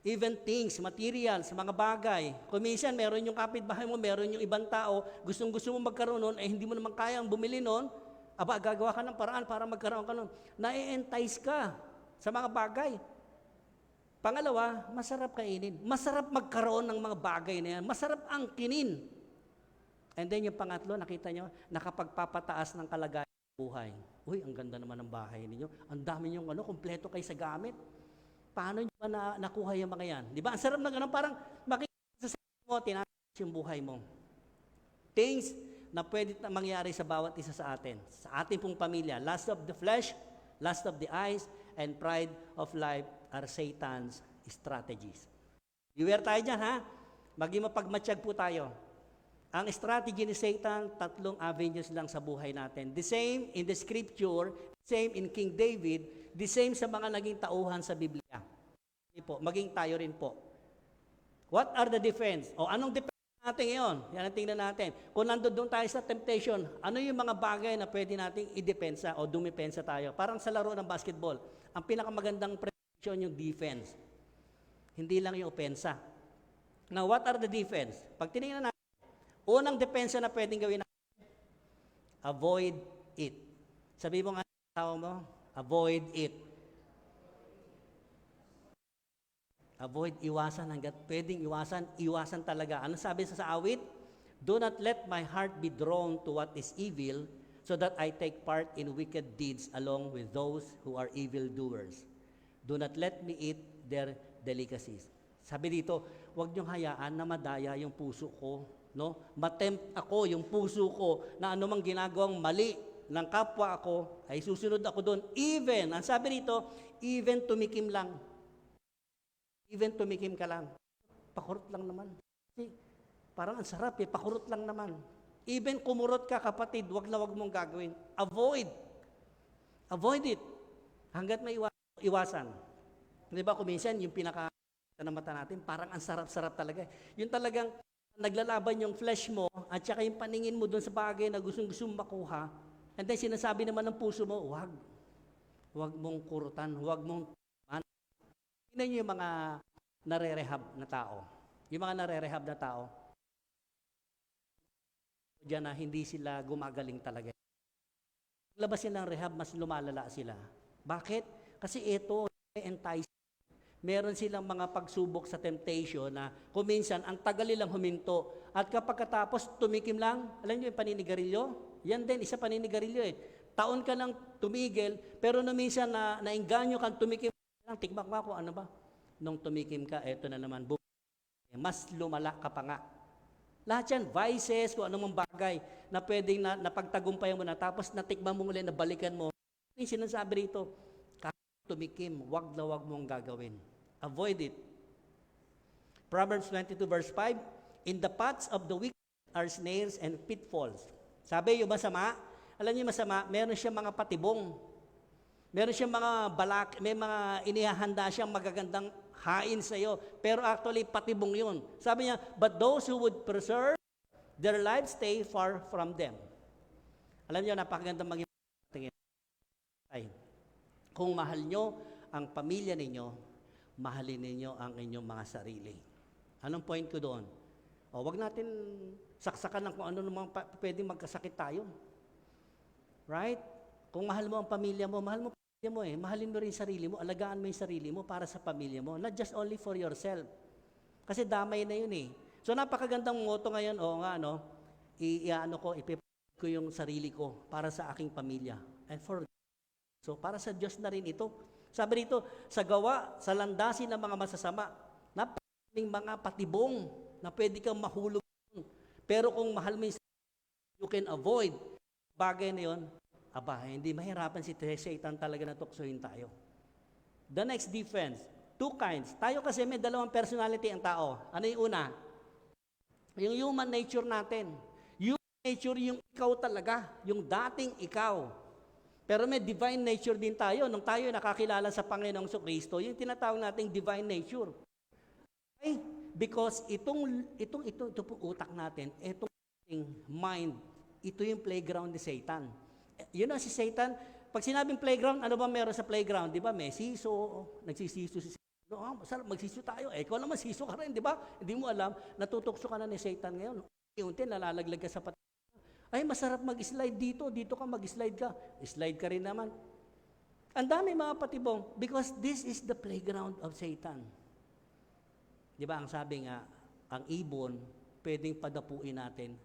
Even things, materials, mga bagay. Kung minsan, meron yung kapitbahay mo, meron yung ibang tao, gustong-gusto mo magkaroon nun, hindi mo naman kayang bumili nun, gagawa ka ng paraan para magkaroon ka nun. Na-entice ka sa mga bagay. Pangalawa, masarap kainin. Masarap magkaroon ng mga bagay na yan. Masarap angkinin. And then yung pangatlo, nakita nyo, nakapagpapataas ng kalagayan ng buhay. Uy, ang ganda naman ng bahay ninyo. Ang dami nyo, kumpleto kayo sa gamit. Paano nyo ba nakuha yung mga yan? Di ba? Ang sarap na gano'n, parang makikita sa mo, tinataas yung buhay mo. Things na pwede mangyari sa bawat isa sa atin. Sa ating pong pamilya. Lust of the flesh, lust of the eyes, and pride of life are Satan's strategies. Beware tayo dyan, ha? Maging mapagmatsyag po tayo. Ang strategy ni Satan, 3 avenues lang sa buhay natin. The same in the scripture, same in King David, the same sa mga naging tauhan sa Biblia. Maging tayo rin po. What are the defense? O anong defense natin ngayon? Yan ang tingnan natin. Kung nandoon tayo sa temptation, ano yung mga bagay na pwede nating idepensa o dumipensa tayo? Parang sa laro ng basketball. Ang pinakamagandang protection yung defense. Hindi lang yung opensa. Now, what are the defense? Pag tinignan natin, unang depensa na pwedeng gawin natin, avoid it. Sabi mo nga sa tao mo, avoid it. Avoid, iwasan hanggat pwedeng iwasan, iwasan talaga. Ano sabi sa awit? Do not let my heart be drawn to what is evil, so that I take part in wicked deeds along with those who are evildoers. Do not let me eat their delicacies. Sabi dito, huwag niyong hayaan na madaya yung puso ko, no? Matempt ako, yung puso ko, na anumang ginagawang mali ng kapwa ako, ay susunod ako doon. Even, ang sabi dito, even tumikim lang. Even tumikim ka lang. Pakurot lang naman. Kasi parang ang sarap pakurot lang naman. Even kumurot ka, kapatid, wag na wag mong gagawin. Avoid. Avoid it. Hanggat may iwasan. Di ba, kuminsan, yung pinaka na mata natin, parang ang sarap-sarap talaga. Yung talagang naglalaban yung flesh mo at saka yung paningin mo doon sa bagay na gustong-gusto makuha. And then sinasabi naman ng puso mo, wag. Wag mong kurutan, wag mong man. Tingnan niyo yung mga nare-rehab na tao. Yung mga nare-rehab na tao, diyan na hindi sila gumagaling talaga. Labas sila ng rehab, mas lumalala sila. Bakit? Kasi ito, entice. Meron silang mga pagsubok sa temptation na kuminsan, ang tagal nilang huminto. At kapag katapos, tumikim lang, alam niyo yung paninigarilyo? Yan din, isa paninigarilyo Taon ka lang tumigil, pero no minsan nainganyo kang tumikim lang, tikmak mo ako, ano ba? Nung tumikim ka, eto na naman, mas lumala ka pa nga. Lahat yan, vices, kung anong bagay na pwedeng napagtagumpayan mo na, tapos natikman mo muli, nabalikan mo. Yung sinasabi rito, tumikim, wag na wag mong gagawin. Avoid it. Proverbs 22 verse 5, in the paths of the wicked are snares and pitfalls. Sabi yung masama, alam niyo masama, meron siyang mga patibong. Meron siyang mga balak, may mga inihahanda siyang magagandang hain sa iyo. Pero actually, patibong yun. Sabi niya, but those who would preserve their lives stay far from them. Alam niyo, napakagandang maging kung mahal nyo ang pamilya ninyo, mahalin ninyo ang inyong mga sarili. Anong point ko doon? O, wag natin saksakan ng kung ano namang pwedeng magkasakit tayo. Right? Kung mahal mo ang pamilya mo, mahal mo ang pamilya mo mahalin mo rin sarili mo, alagaan mo yung sarili mo para sa pamilya mo, not just only for yourself. Kasi damay na yun So napakagandang motto ngayon, ipipray ko yung sarili ko para sa aking pamilya. And for so para sa Diyos na rin ito. Sabi rito, sa gawa, sa landasin ng mga masasama, napakaraming mga patibong na pwede kang mahulog. Pero kung mahal mo yung you can avoid bagay na yun, hindi mahirapan si Satan talaga na tuksohin tayo. The next defense, two kinds. Tayo kasi may dalawang personality ang tao. Ano yung una? Yung human nature natin. Human nature yung ikaw talaga, yung dating ikaw. Pero may divine nature din tayo. Nung tayo nakakilala sa Panginoong Kristo, yung tinatawag nating divine nature. Okay? Because ito po utak natin, itong mind, ito yung playground ni Satan. You know, si Satan, pag sinabing playground, ano ba meron sa playground? Di ba? May siso, nagsisiso si Satan. No, masarap, magsiso tayo. Ikaw naman, siso ka rin, di ba? Hindi mo alam, natutokso ka na ni Satan ngayon. Unti, nalalaglag ka sa ay, masarap mag-slide dito ka mag-slide ka. Slide ka rin naman. Ang dami mga patibong, because this is the playground of Satan. Di ba, ang sabi nga, ang ibon, pwedeng padapuin natin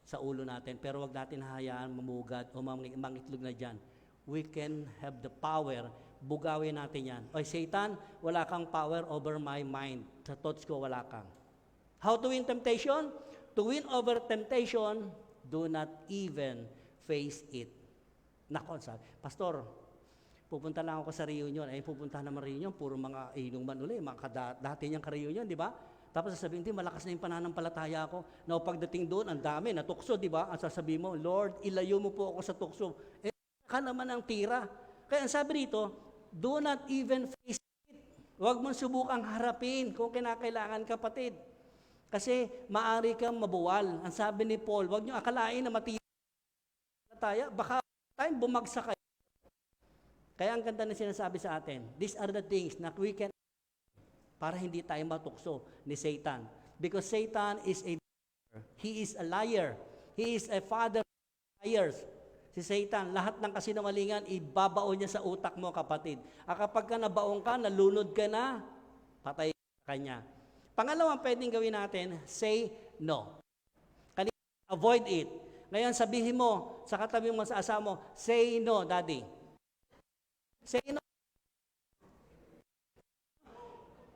sa ulo natin, pero wag natin hayaan mamugad o mangitlog na dyan. We can have the power, bugawin natin yan. Oy, Satan, wala kang power over my mind. Sa thoughts ko, wala kang. How to win temptation? To win over temptation, do not even face it. Nako, sabi, Pastor, pupunta lang ako sa reunion. Ay, pupunta naman reunion, puro mga inuman uli, mga dati niyang ka-reunion, di ba? Tapos sasabihin, hindi, malakas na yung pananampalataya ko. Now, pagdating doon, ang dami, natukso, di ba? Ang sasabihin mo, Lord, ilayo mo po ako sa tukso. Ka naman ang tira. Kaya ang sabi rito, do not even face it. Huwag mong subukang harapin kung kinakailangan, kapatid. Kasi maari kang mabuwal. Ang sabi ni Paul, huwag niyo akalain na matira tayo. Baka tayong bumagsak kayo. Kaya ang ganda na sinasabi sa atin, these are the things na we can para hindi tayo matukso ni Satan. Because Satan is he is a liar. He is a father of liars. Si Satan, lahat ng kasinungalingan, ibabaon niya sa utak mo, kapatid. Kapag ka nabaon ka, nalunod ka na, patay ka kanya. Pangalawang pwedeng gawin natin, say no. Avoid it. Ngayon, sabihin mo sa katabi mo sa asawa mo, say no, daddy. Say no.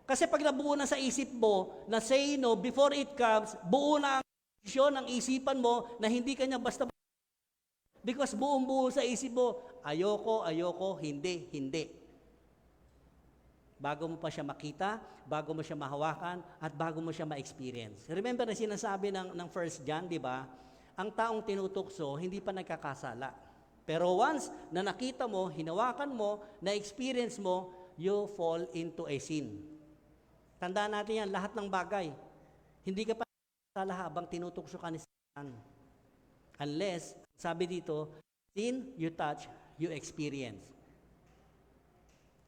Kasi pag nabuo na sa isip mo na say no, before it comes, buo na ang desisyon ng isipan mo na hindi kanya basta. Because buong-buo sa isip mo, ayoko, hindi. Bago mo pa siya makita, bago mo siya mahawakan, at bago mo siya ma-experience. Remember na sinasabi ng 1 John, di ba? Ang taong tinutukso, hindi pa nagkakasala. Pero once na nakita mo, hinawakan mo, na-experience mo, you fall into a sin. Tandaan natin yan, lahat ng bagay. Hindi ka pa nakakasala habang tinutukso ka ni Satan. Unless, sabi dito, sin, you touch, you experience.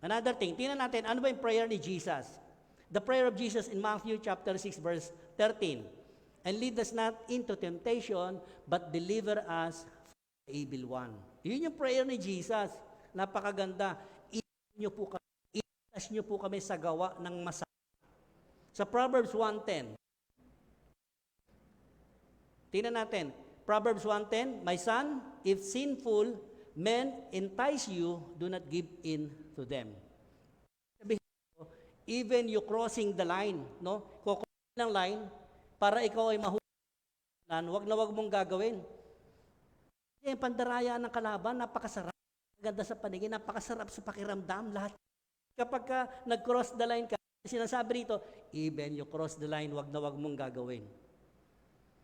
Another thing, tingnan natin, ano ba yung prayer ni Jesus? The prayer of Jesus in Matthew chapter 6, verse 13. And lead us not into temptation, but deliver us from the evil one. Yun yung prayer ni Jesus. Napakaganda. Itas nyo po kami sa gawa ng masama. Sa Proverbs 1:10. Tingnan natin. Proverbs 1:10, my son, if sinful men entice you, do not give in to them. Sabihin ko, even you crossing the line, no? Kukunin ng line para ikaw ay mahulaan, wag mong gagawin. Yung pandaraya ng kalaban, napakasarap. Ganda sa paningin, napakasarap sa pakiramdam, lahat. Kapag ka nag-cross the line ka, sinasabi rito, even you cross the line, wag mong gagawin.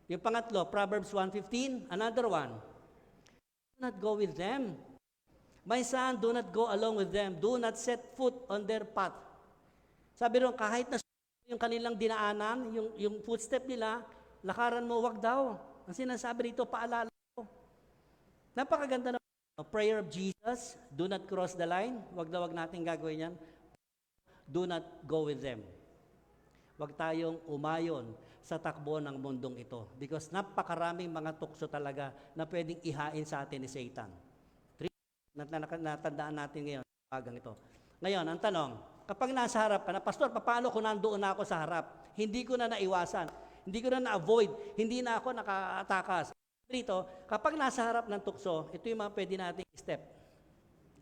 Yung pangatlo, Proverbs 1:15, another one. Do not go with them. My son, do not go along with them. Do not set foot on their path. Sabi ron, kahit na yung kanilang dinaanan, yung footstep nila, lakaran mo, wag daw. Ang sinasabi rito, paalala ko. Napakaganda na prayer of Jesus, do not cross the line. Wag natin gagawin yan. Do not go with them. Wag tayong umayon sa takbo ng mundong ito. Because napakaraming mga tukso talaga na pwedeng ihain sa atin ni Satan. Natandaan natin ngayon sa bagang ito. Ngayon, ang tanong, kapag nasa harap ka na, Pastor, paano kung nandoon na ako sa harap? Hindi ko na naiwasan. Hindi ko na na-avoid. Hindi na ako nakatakas. Dito, kapag nasa harap ng tukso, ito yung mga pwede nating step.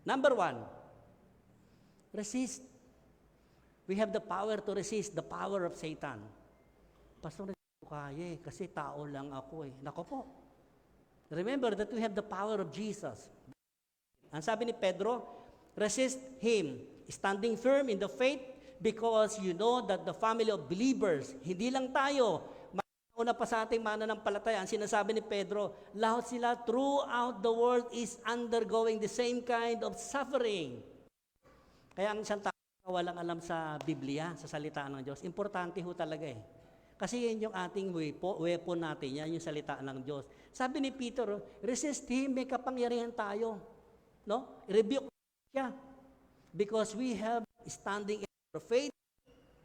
Number 1, resist. We have the power to resist the power of Satan. Pastor, hindi ko kaya kasi tao lang ako eh. Nako po. Remember that we have the power of Jesus. Ang sabi ni Pedro, resist him, standing firm in the faith because you know that the family of believers, hindi lang tayo, una pa sa ating mananampalataya, ang sinasabi ni Pedro, lahat sila throughout the world is undergoing the same kind of suffering. Kaya ang isang tao walang alam sa Biblia, sa salita ng Diyos, importante ho talaga eh. Kasi yan yung ating weapon natin, yan yung salita ng Diyos. Sabi ni Peter, resist him, may kapangyarihan tayo. No? Rebuke siya. Because we have standing in our faith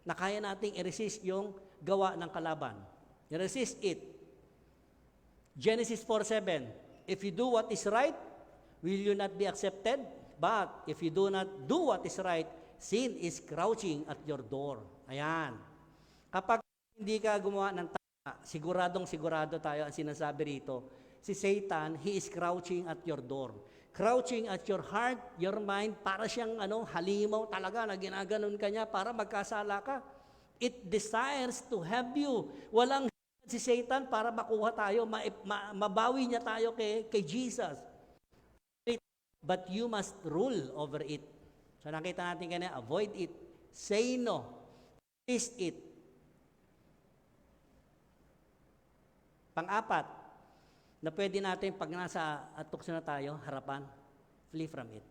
na kaya nating i-resist yung gawa ng kalaban. I-resist it. Genesis 4:7, if you do what is right, will you not be accepted? But if you do not do what is right, sin is crouching at your door. Ayan. Kapag hindi ka gumawa ng tama, sigurado tayo ang sinasabi rito. Si Satan, he is crouching at your door. Crouching at your heart, your mind, para siyang halimaw talaga na ginaganon ka niya para magkasala ka. It desires to have you. Walang si Satan para makuha tayo, mabawi niya tayo kay Jesus. But you must rule over it. So nakita natin kanina, avoid it. Say no. Resist it. Pang-apat, na pwede natin pag nasa tukso na tayo, harapan, flee from it.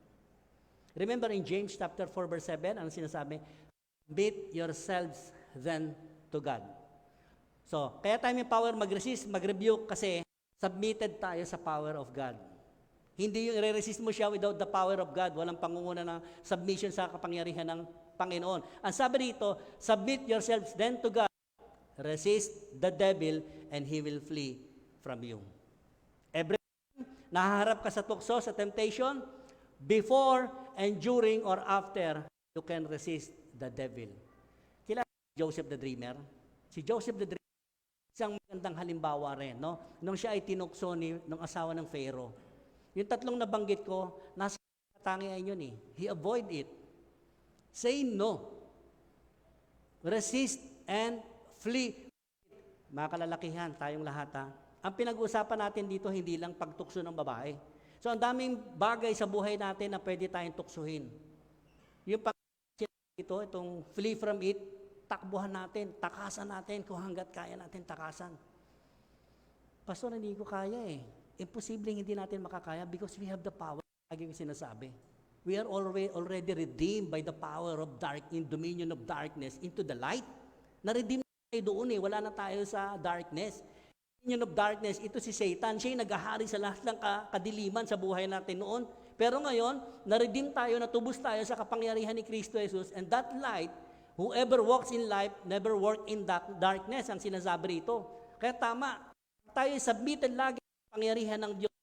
Remember in James chapter 4 verse 7, ano sinasabi? Submit yourselves then to God. So, kaya tayo may power mag-resist, mag-rebuke kasi submitted tayo sa power of God. Hindi yung i-resist mo siya without the power of God. Walang pangunguna ng submission sa kapangyarihan ng Panginoon. Ang sabi dito, submit yourselves then to God. Resist the devil and he will flee from you. Every time nahaharap ka sa tukso, sa temptation, before and during or after, you can resist the devil. Kilala Joseph the Dreamer? Si Joseph the Dreamer, isang magandang halimbawa rin, no? Nung siya ay tinukso ng asawa ng Pharaoh. Yung tatlong nabanggit ko, nasa katangian yun eh. He avoid it. Say no. Resist and flee. Mga kalalakihan, tayong lahat ha. Ang pinag-uusapan natin dito, hindi lang pagtukso ng babae. So, ang daming bagay sa buhay natin na pwede tayong tuksuhin. Yung itong flee from it, takbuhan natin, takasan natin kung hanggat kaya natin takasan. Pastor, hindi ko kaya eh. Imposible hindi natin makakaya because we have the power. Lagi yung sinasabi. We are already redeemed by the power of dominion of darkness into the light. Na-redeem tayo doon eh. Wala na tayo sa darkness. Dominion of darkness, ito si Satan. Siya yung naghahari sa lahat ng kadiliman sa buhay natin noon. Pero ngayon, na-redeem tayo, natubos tayo sa kapangyarihan ni Kristo Jesus. And that light, whoever walks in life, never walk in darkness, ang sinasabi rito. Kaya tama, tayo submitted lagi sa pangyarihan ng Diyos,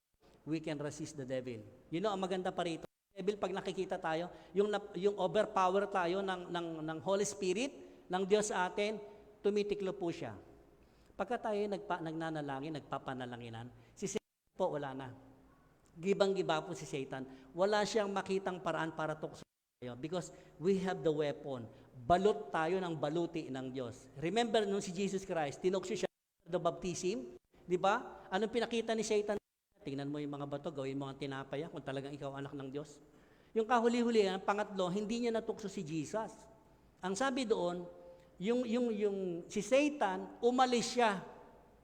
we can resist the devil. You know, ang maganda pa rito, devil, pag nakikita tayo, yung overpower tayo ng Holy Spirit, ng Diyos sa atin, tumitiklo po siya. Pagka tayo nagnanalangin, nagpapanalanginan, si Satan po wala na. Gibang-giba po si Satan. Wala siyang makitang paraan para tukso tayo because we have the weapon. Balot tayo ng baluti ng Diyos. Remember nung si Jesus Christ, tinukso siya the baptism, di ba? Anong pinakita ni Satan? Tingnan mo yung mga bato, gawin mo ang tinapaya kung talagang ikaw anak ng Diyos. Yung kahuli-huli, ang pangatlo, hindi niya natukso si Jesus. Ang sabi doon, yung si Satan, umalis siya.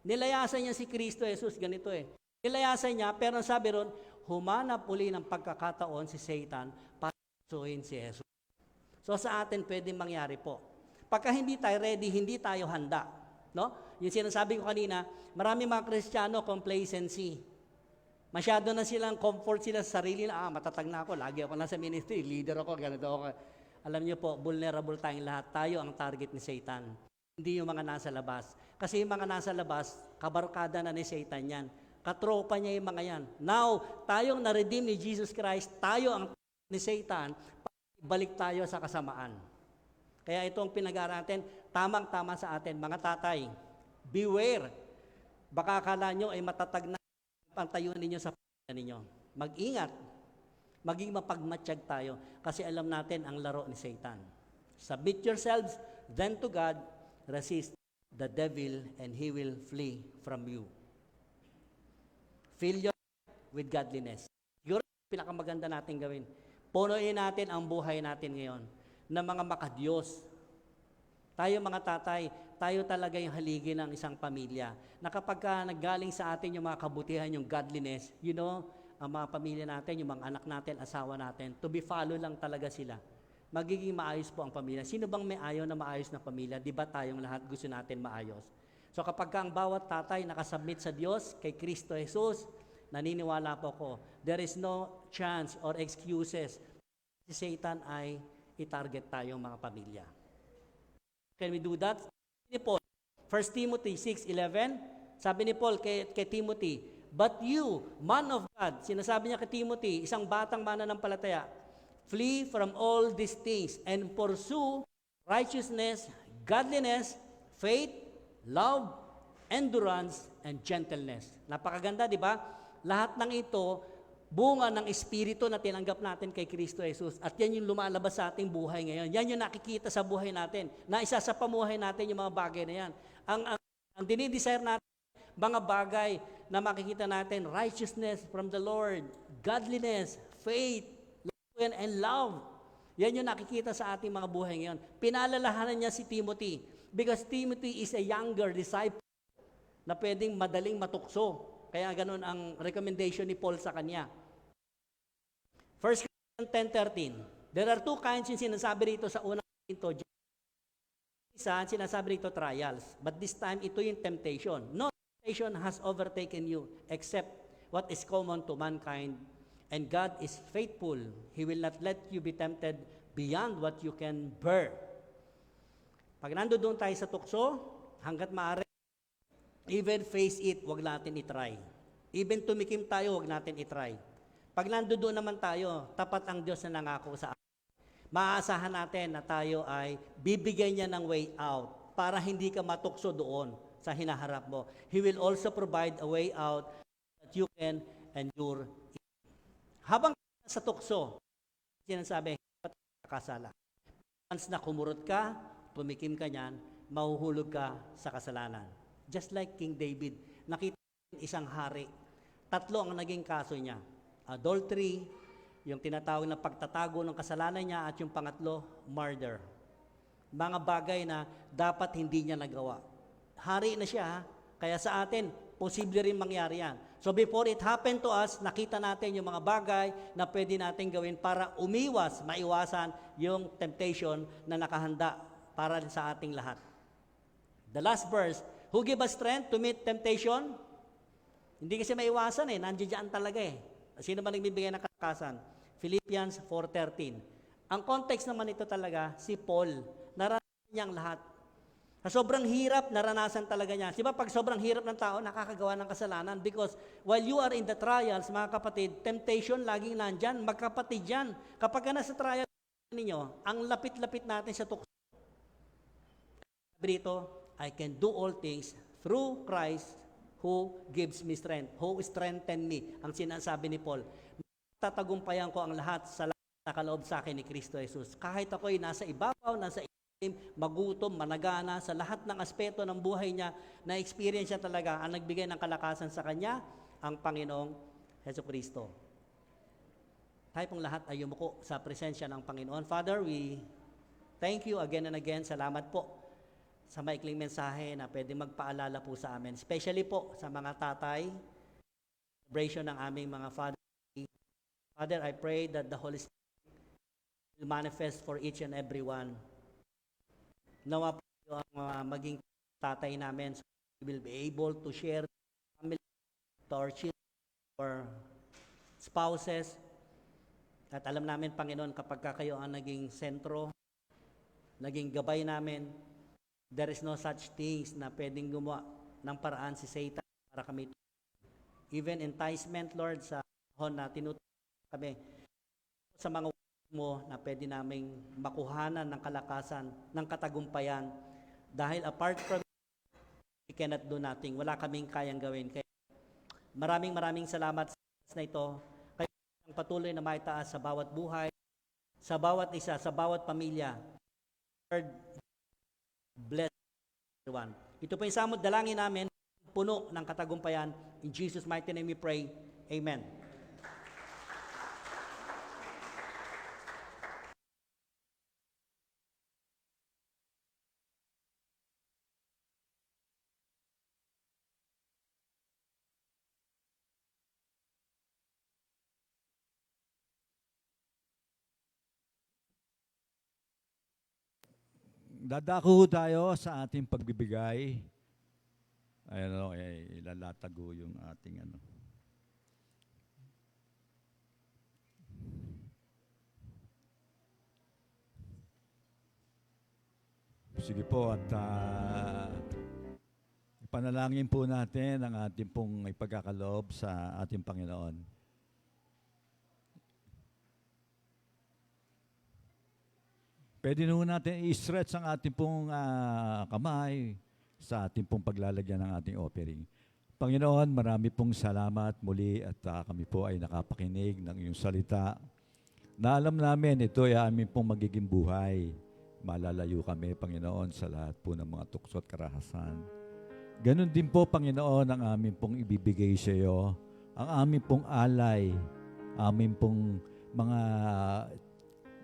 Nilayasan niya si Kristo Jesus, ganito eh. Nilayasan niya, pero ang sabi ron, humanap uli ng pagkakataon si Satan para tuksohin si Jesus. So sa atin pwedeng mangyari po. Pagka hindi tayo ready, hindi tayo handa. No? Yung sinasabi ko kanina, marami mga Kristiyano, complacency. Masyado na silang comfort sila sa sarili na, matatag na ako, lagi ako nasa ministry, leader ako, ganito ako. Alam niyo po, vulnerable tayong lahat. Tayo ang target ni Satan. Hindi yung mga nasa labas. Kasi yung mga nasa labas, kabarkada na ni Satan yan. Katropa niya yung mga yan. Now, tayong na-redeem ni Jesus Christ, tayo ang target ni Satan, balik tayo sa kasamaan. Kaya ito ang pinag-aaral natin, tamang-tama sa atin, mga tatay, beware. Baka akala nyo ay matatag na Pantayo ninyo sa pamilya ninyo. Mag-ingat. Maging mapagmatsyag tayo kasi alam natin ang laro ni Satan. Submit yourselves then to God, resist the devil and he will flee from you. Fill your life with godliness. Siguro pinakamaganda natin gawin. Punuin natin ang buhay natin ngayon na mga makadiyos. Tayo mga tatay, tayo talaga yung haligi ng isang pamilya. Na kapag naggaling sa atin yung mga kabutihan, yung godliness, ang mga pamilya natin, yung mga anak natin, asawa natin, to be follow lang talaga sila. Magiging maayos po ang pamilya. Sino bang may ayaw na maayos na pamilya? Di ba tayong lahat gusto natin maayos? So kapag ang bawat tatay nakasubmit sa Diyos, kay Kristo Jesus, naniniwala po ko, there is no chance or excuses si Satan ay i-target tayong mga pamilya. Can we do that? Ni Paul, 1 Timothy 6:11, sabi ni Paul kay Timothy, but you, man of God, sinasabi niya kay Timothy, isang batang mananampalataya, flee from all these things and pursue righteousness, godliness, faith, love, endurance, and gentleness. Napakaganda, di ba? Lahat ng ito, bunga ng Espiritu na tinanggap natin kay Kristo Jesus. At yan yung lumalabas sa ating buhay ngayon. Yan yung nakikita sa buhay natin. Na isa sa pamuhay natin yung mga bagay na yan. Ang dinidesire natin, mga bagay na makikita natin, righteousness from the Lord, godliness, faith, and love. Yan yung nakikita sa ating mga buhay ngayon. Pinalalahanan niya si Timothy because Timothy is a younger disciple na pwedeng madaling matukso. Kaya ganun ang recommendation ni Paul sa kanya. 1 Corinthians 10:13. There are two kinds yung sinasabi rito sa unang ito. Isa, sinasabi rito trials. But this time, ito yung temptation. No temptation has overtaken you except what is common to mankind. And God is faithful. He will not let you be tempted beyond what you can bear. Pag nandoon tayo sa tukso, hanggat maaari, even face it, wag natin itry. Even tumikim tayo, wag natin itry. Pag nandoon naman tayo, tapat ang Diyos na nangako sa atin. Maaasahan natin na tayo ay bibigyan niya ng way out para hindi ka matukso doon sa hinaharap mo. He will also provide a way out that you can endure it. Habang sa tukso, sinasabi, kasala. Once na kumurot ka, tumikim ka niyan, mahuhulog ka sa kasalanan. Just like King David, nakita isang hari. Tatlo ang naging kaso niya. Adultery, yung tinatawag na pagtatago ng kasalanan niya, at yung pangatlo, murder. Mga bagay na dapat hindi niya nagawa. Hari na siya, kaya sa atin, posible rin mangyari yan. So before it happened to us, nakita natin yung mga bagay na pwede natin gawin para maiwasan yung temptation na nakahanda para sa ating lahat. The last verse, who give us strength to meet temptation? Hindi kasi maiwasan nandiyan talaga Sino ba nagbibigay ng kalakasan? Philippians 4:13. Ang context naman ito talaga, si Paul, naranasan niya ang lahat. Sa sobrang hirap, naranasan talaga niya. Diba pag sobrang hirap ng tao, nakakagawa ng kasalanan because while you are in the trials, mga kapatid, temptation laging nandyan, magkapatid yan. Kapag ka nasa trial ninyo, ang lapit-lapit natin sa tukso. Sabi dito, I can do all things through Christ who gives me strength, who strengthen me. Ang sinasabi ni Paul, tatagumpayan ko ang lahat sa lahat na kaloob sa akin ni Kristo Jesus. Kahit ako'y nasa ibabaw, nasa magutom, managana, sa lahat ng aspeto ng buhay niya, na-experience niya talaga, ang nagbigay ng kalakasan sa kanya, ang Panginoong Jesucristo. Tayo pong lahat ay yumuko sa presensya ng Panginoon. Father, we thank you again and again. Salamat po sa maikling mensahe na pwedeng magpaalala po sa amin. Especially po sa mga tatay, celebration ng aming mga father. Father, I pray that the Holy Spirit will manifest for each and every one. Nawa po ang maging tatay namin so we will be able to share family to our children or spouses. At alam namin, Panginoon, kapag kayo ang naging sentro, naging gabay namin, there is no such things na pwedeng gumawa ng paraan si Satan para kami. Even enticement, Lord, sa panahon na tinutulungan kami sa mga mo na pwede naming makuhanan ng kalakasan, ng katagumpayan. Dahil apart from we cannot do nothing. Wala kaming kayang gawin. Kaya Maraming salamat sa oras na ito. Kayo ang patuloy na maitaas sa bawat buhay, sa bawat isa, sa bawat pamilya. Lord, bless everyone. Ito po yung samot dalangin namin, puno ng katagumpayan. In Jesus' mighty name we pray. Amen. Dadako tayo sa ating pagbibigay. Ayun, ilalatago yung ating ano. Sige po at ipanalangin po natin ang ating pong ipagkakaloob sa ating Panginoon. Pwede naman natin i-stretch ang ating pong kamay sa ating pong paglalagyan ng ating offering. Panginoon, marami pong salamat muli at kami po ay nakapakinig ng iyong salita. Na alam namin ito ay aming pong magiging buhay. Malalayo kami, Panginoon, sa lahat po ng mga tukso at karahasan. Ganon din po, Panginoon, ang aming pong ibibigay sa iyo. Ang aming pong alay, aming pong mga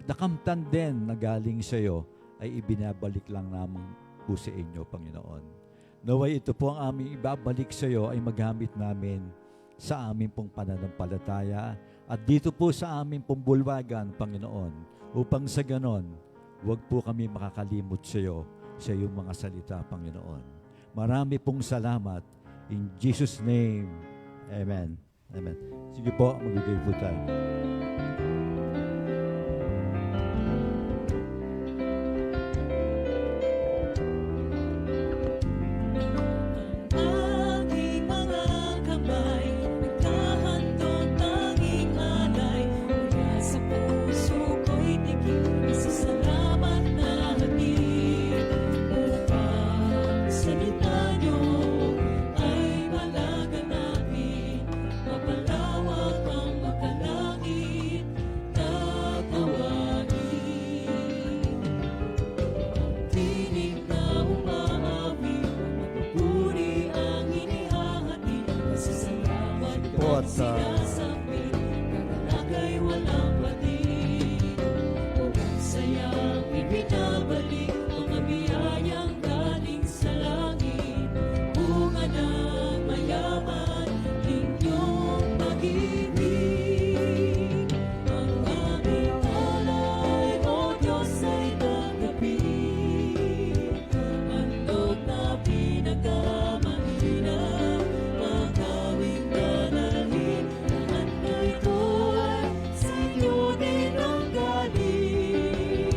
nakamtan din na galing sa iyo ay ibinabalik lang naman po sa inyo, Panginoon. Naway ito po ang aming ibabalik sa iyo ay magamit namin sa aming pong pananampalataya at dito po sa aming pong bulwagan, Panginoon, upang sa ganon, huwag po kami makakalimot sa iyo sa iyong mga salita, Panginoon. Marami pong salamat. In Jesus' name, Amen. Amen. Sige po, magbigay po tayo. Aking mga kamay, nagkahandog tanging alay. Mula sa puso ko'y tigil, isasalamat na hatid. Upang salita niyo ay malaganapin, mapalawak ang makalangit, tatawagin. Ang tinig na umaawi, mapupuri ang inihahatid. Pasasalamat Po at at, sinasabi, kakalagay walang batid. Huwag sayang ibinabalik, mga biyayang galing sa langit. Bunga ng mayaman, inyong pag-ibig. Ang aming alay, O Diyos, ay tanggapin. Handog na pinagkamanhinan, ang aming panalhin. Lahat na ito'y sa inyo din ang galing.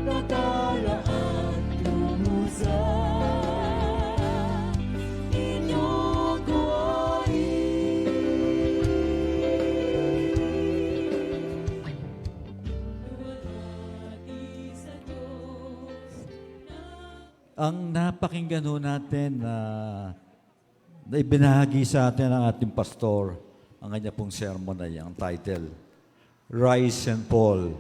Natala at lumusan, inyong gawain. Luwalhati sa Diyos na Ang napakinggan ho natin na ibinahagi sa atin ng ating pastor, ang kanya pong sermon ay ang title, Rise and Fall.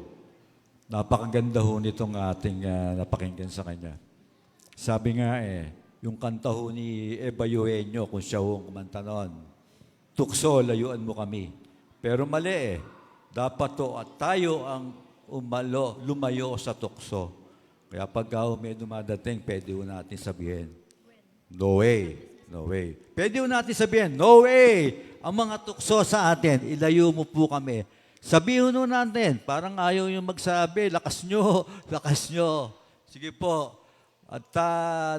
Napakaganda ho nitong ating napakinggan sa kanya. Sabi nga yung kanta ho ni Eva Eugenio, kung siya ho ang kumanta noon, tukso, layuan mo kami. Pero mali dapat to at tayo ang lumayo sa tukso. Kaya pagka may dumadating, pwede ho natin sabihin, no way, no way. Pwede ho natin sabihin, no way! Ang mga tukso sa atin, ilayo mo po kami. Sabihin ho natin, parang ayaw yung magsabi, lakas nyo, lakas nyo. Sige po. At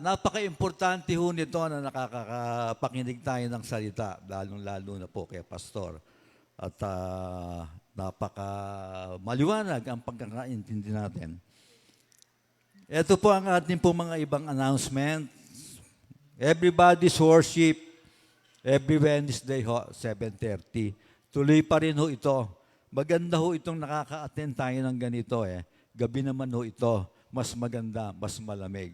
napaka-importante ho nito na nakakapakinig tayo ng salita, lalong-lalo na po kay Pastor. At napaka-maliwanag ang pagkakaintindi natin. Ito po ang ating po mga ibang announcement. Everybody's worship, every Wednesday ho, 7:30. Tuloy pa rin ho ito. Maganda ho itong nakaka-attend tayo ng ganito Gabi naman ho ito, mas maganda, mas malamig.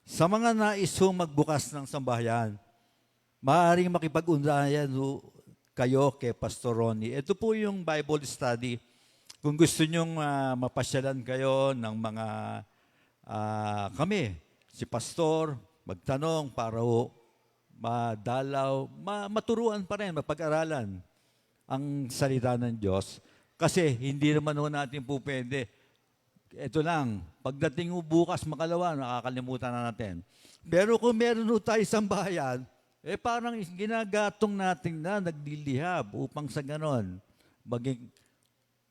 Sa mga nais ho magbukas ng sambahayan, maaaring makipag-ugnayan kayo kay Pastor Ronnie. Ito po yung Bible study. Kung gusto nyong mapasyalan kayo ng mga kami, si Pastor, magtanong para madalaw, maturuan pa rin, mapag-aralan ang salita ng Diyos. Kasi hindi naman natin po pwede. Ito lang, pagdating bukas makalawa, nakakalimutan na natin. Pero kung meron tayo isang bayan, parang ginagatong natin na naglilihab upang sa ganon, maging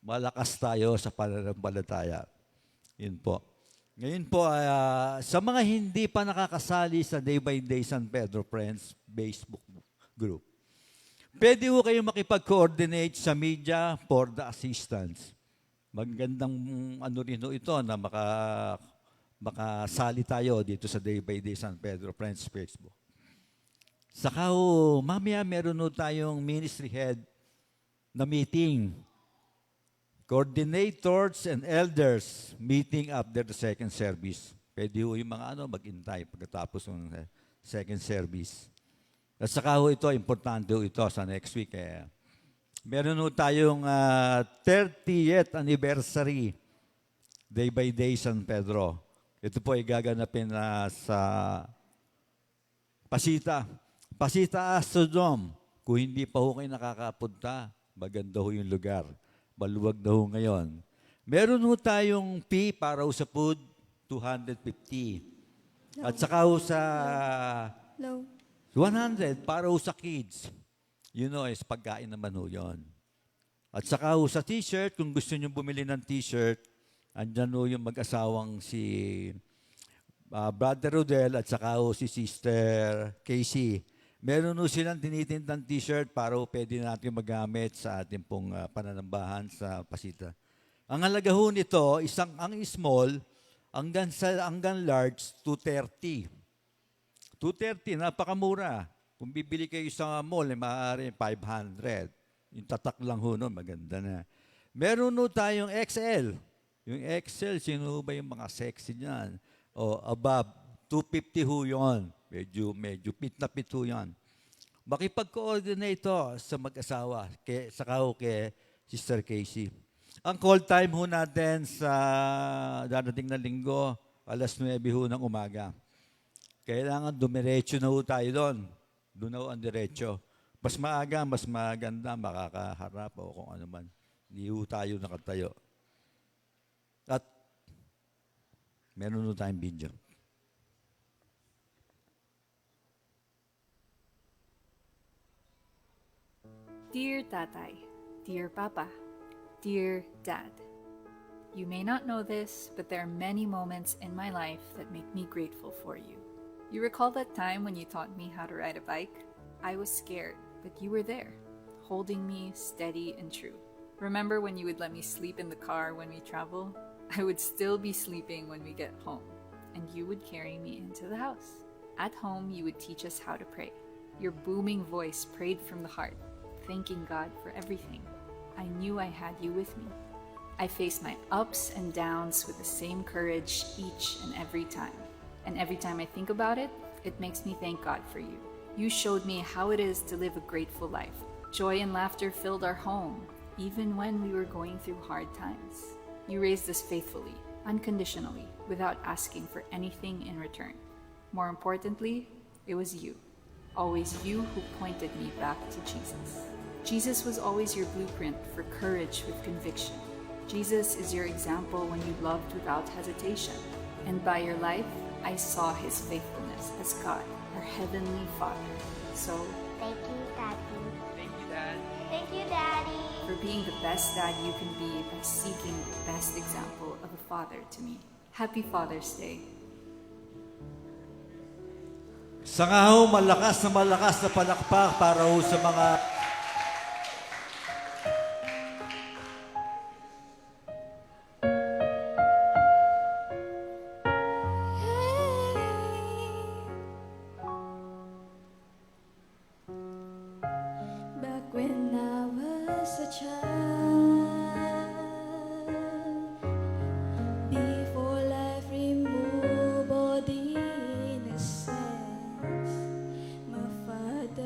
malakas tayo sa pananampalataya. Yun po. Ngayon po, sa mga hindi pa nakakasali sa Day by Day San Pedro Friends Facebook group, pwede po kayo makipag-coordinate sa media for the assistance. Magandang rin ito na makasali tayo dito sa Day by Day San Pedro Friends Facebook. Saka mamaya meron tayong ministry head na meeting. Coordinators and elders meeting after the second service. Pwede yung mga maghintay pagkatapos ng second service. At saka ito, importante ito sa next week. Meron tayong 30th anniversary Day by Day San Pedro. Ito po ay gaganapin sa Pasita Astrodome. Kung hindi pa kayo nakakapunta, maganda yung lugar. Maluwag na ngayon. Meron tayong fee para sa food, 250. At saka sa 100 para sa kids. Is pagkain naman yun. At saka sa t-shirt, kung gusto nyo bumili ng t-shirt, andyan yung mag-asawang si Brother Rodel at saka si Sister Casey. Meron silang tinitindang t-shirt para pwede natin magamit sa ating pong pananambahan sa Pasita. Ang halaga nito, ang small, hanggang large, 230. 230, napakamura. Kung bibili kayo sa mall, maaari 500. Yung tatak lang nun, maganda na. Meron tayong XL. Yung XL, sino ba yung mga sexy niyan? Above, 250 yun. Medyo pit na pit yan. Makipag-coordinate sa mag-asawa, saka kay Sister Casey. Ang call time natin sa darating na linggo, 9:00 ng umaga. Kailangan dumiretso na tayo doon. Doon ang diretso. Mas maaga, mas maganda, makakaharap o kung ano man. Hindi tayo nakatayo. At meron tayong video. Dear Tatay, dear Papa, dear Dad, you may not know this, but there are many moments in my life that make me grateful for you. You recall that time when you taught me how to ride a bike? I was scared, but you were there, holding me steady and true. Remember when you would let me sleep in the car when we travel? I would still be sleeping when we get home, and you would carry me into the house. At home, you would teach us how to pray. Your booming voice prayed from the heart, thanking God for everything. I knew I had you with me. I faced my ups and downs with the same courage each and every time. And every time I think about it, it makes me thank God for you. You showed me how it is to live a grateful life. Joy and laughter filled our home, even when we were going through hard times. You raised us faithfully, unconditionally, without asking for anything in return. More importantly, it was you. Always you who pointed me back to Jesus. Jesus was always your blueprint for courage with conviction. Jesus is your example when you loved without hesitation. And by your life, I saw his faithfulness as God, our heavenly Father. So, Thank you, Daddy. Thank you, Dad. Thank you, Daddy. for being the best dad you can be by seeking the best example of a father to me. Happy Father's Day. Sa nga malakas na palakpak para sa mga Back when I was a child, before life removed all the innocence, my father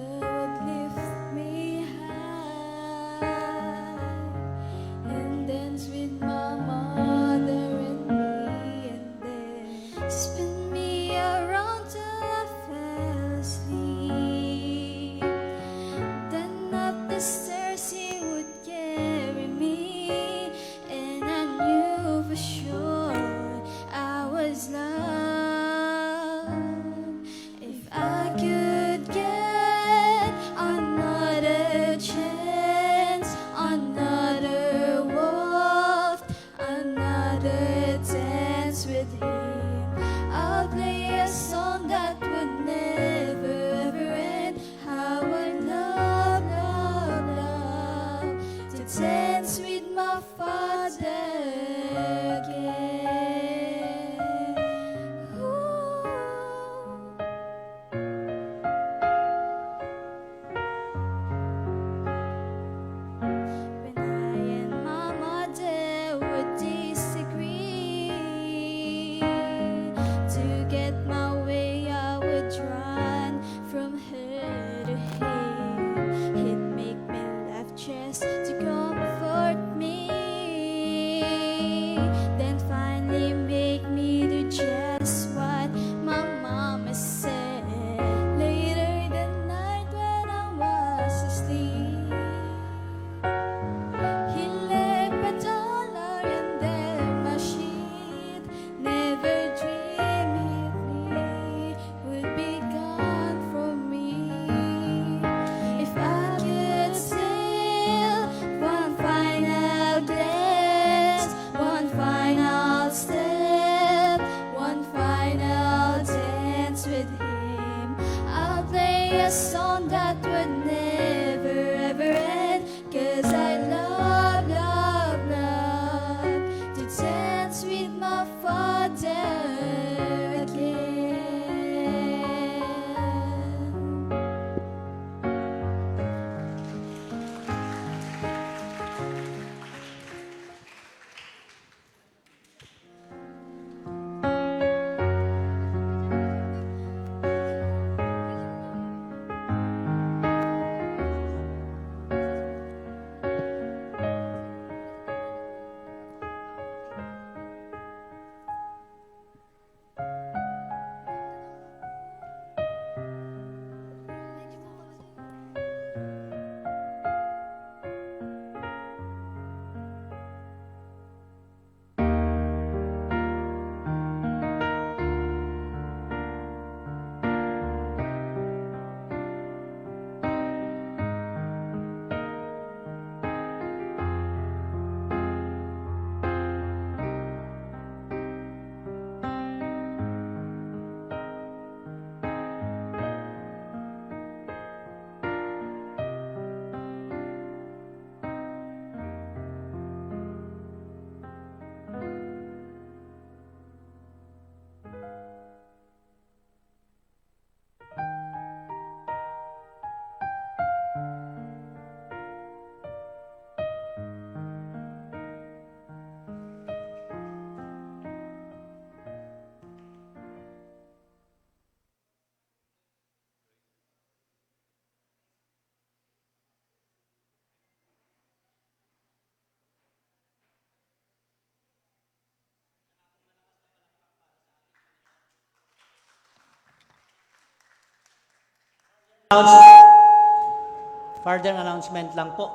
Further announcement lang po.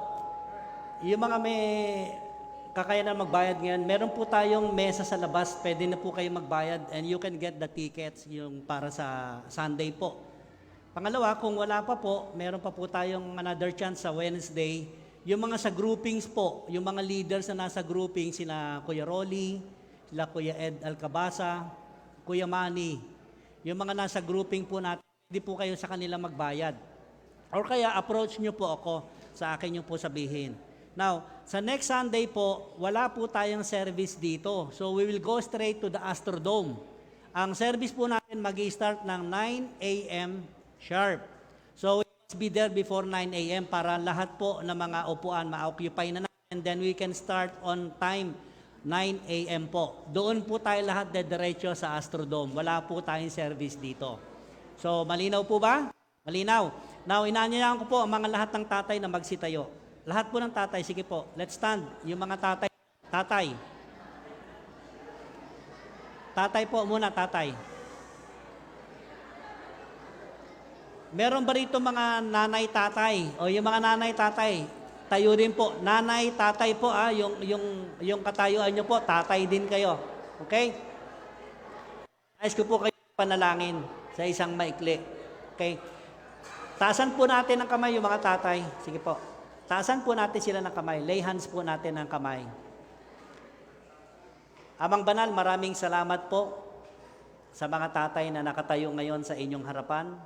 Yung mga may kakayanan magbayad ngayon, meron po tayong mesa sa labas, pwede na po kayo magbayad and you can get the tickets yung para sa Sunday po. Pangalawa, kung wala pa po, meron pa po tayong another chance sa Wednesday. Yung mga sa groupings po, yung mga leaders na nasa grouping, sila Kuya Rolly, sila Kuya Ed Alcabasa, Kuya Manny, yung mga nasa grouping po natin, hindi po kayo sa kanila magbayad. Or kaya approach nyo po ako, sa akin nyo po sabihin. Now, sa next Sunday po, wala po tayong service dito. So we will go straight to the Astrodome. Ang service po natin mag-start ng 9 a.m. sharp. So we must be there before 9 a.m. para lahat po ng mga upuan ma-occupy na natin. And then we can start on time 9 a.m. po. Doon po tayo lahat dediretso sa Astrodome. Wala po tayong service dito. So malinaw po ba? Malinaw. Now, inaanyayahan ko po ang mga lahat ng tatay na magsitayo. Lahat po ng tatay, sige po, let's stand. Yung mga tatay. Tatay po muna, tatay. Meron ba rito mga nanay-tatay? O yung mga nanay-tatay, tayo rin po. Nanay-tatay po, yung katayuan nyo po, tatay din kayo. Okay? Nais ko po kayo panalangin sa isang maikli. Okay? Taasan po natin ang kamay yung mga tatay. Sige po. Taasan po natin sila ng kamay. Lay hands po natin ng kamay. Amang Banal, maraming salamat po sa mga tatay na nakatayo ngayon sa inyong harapan.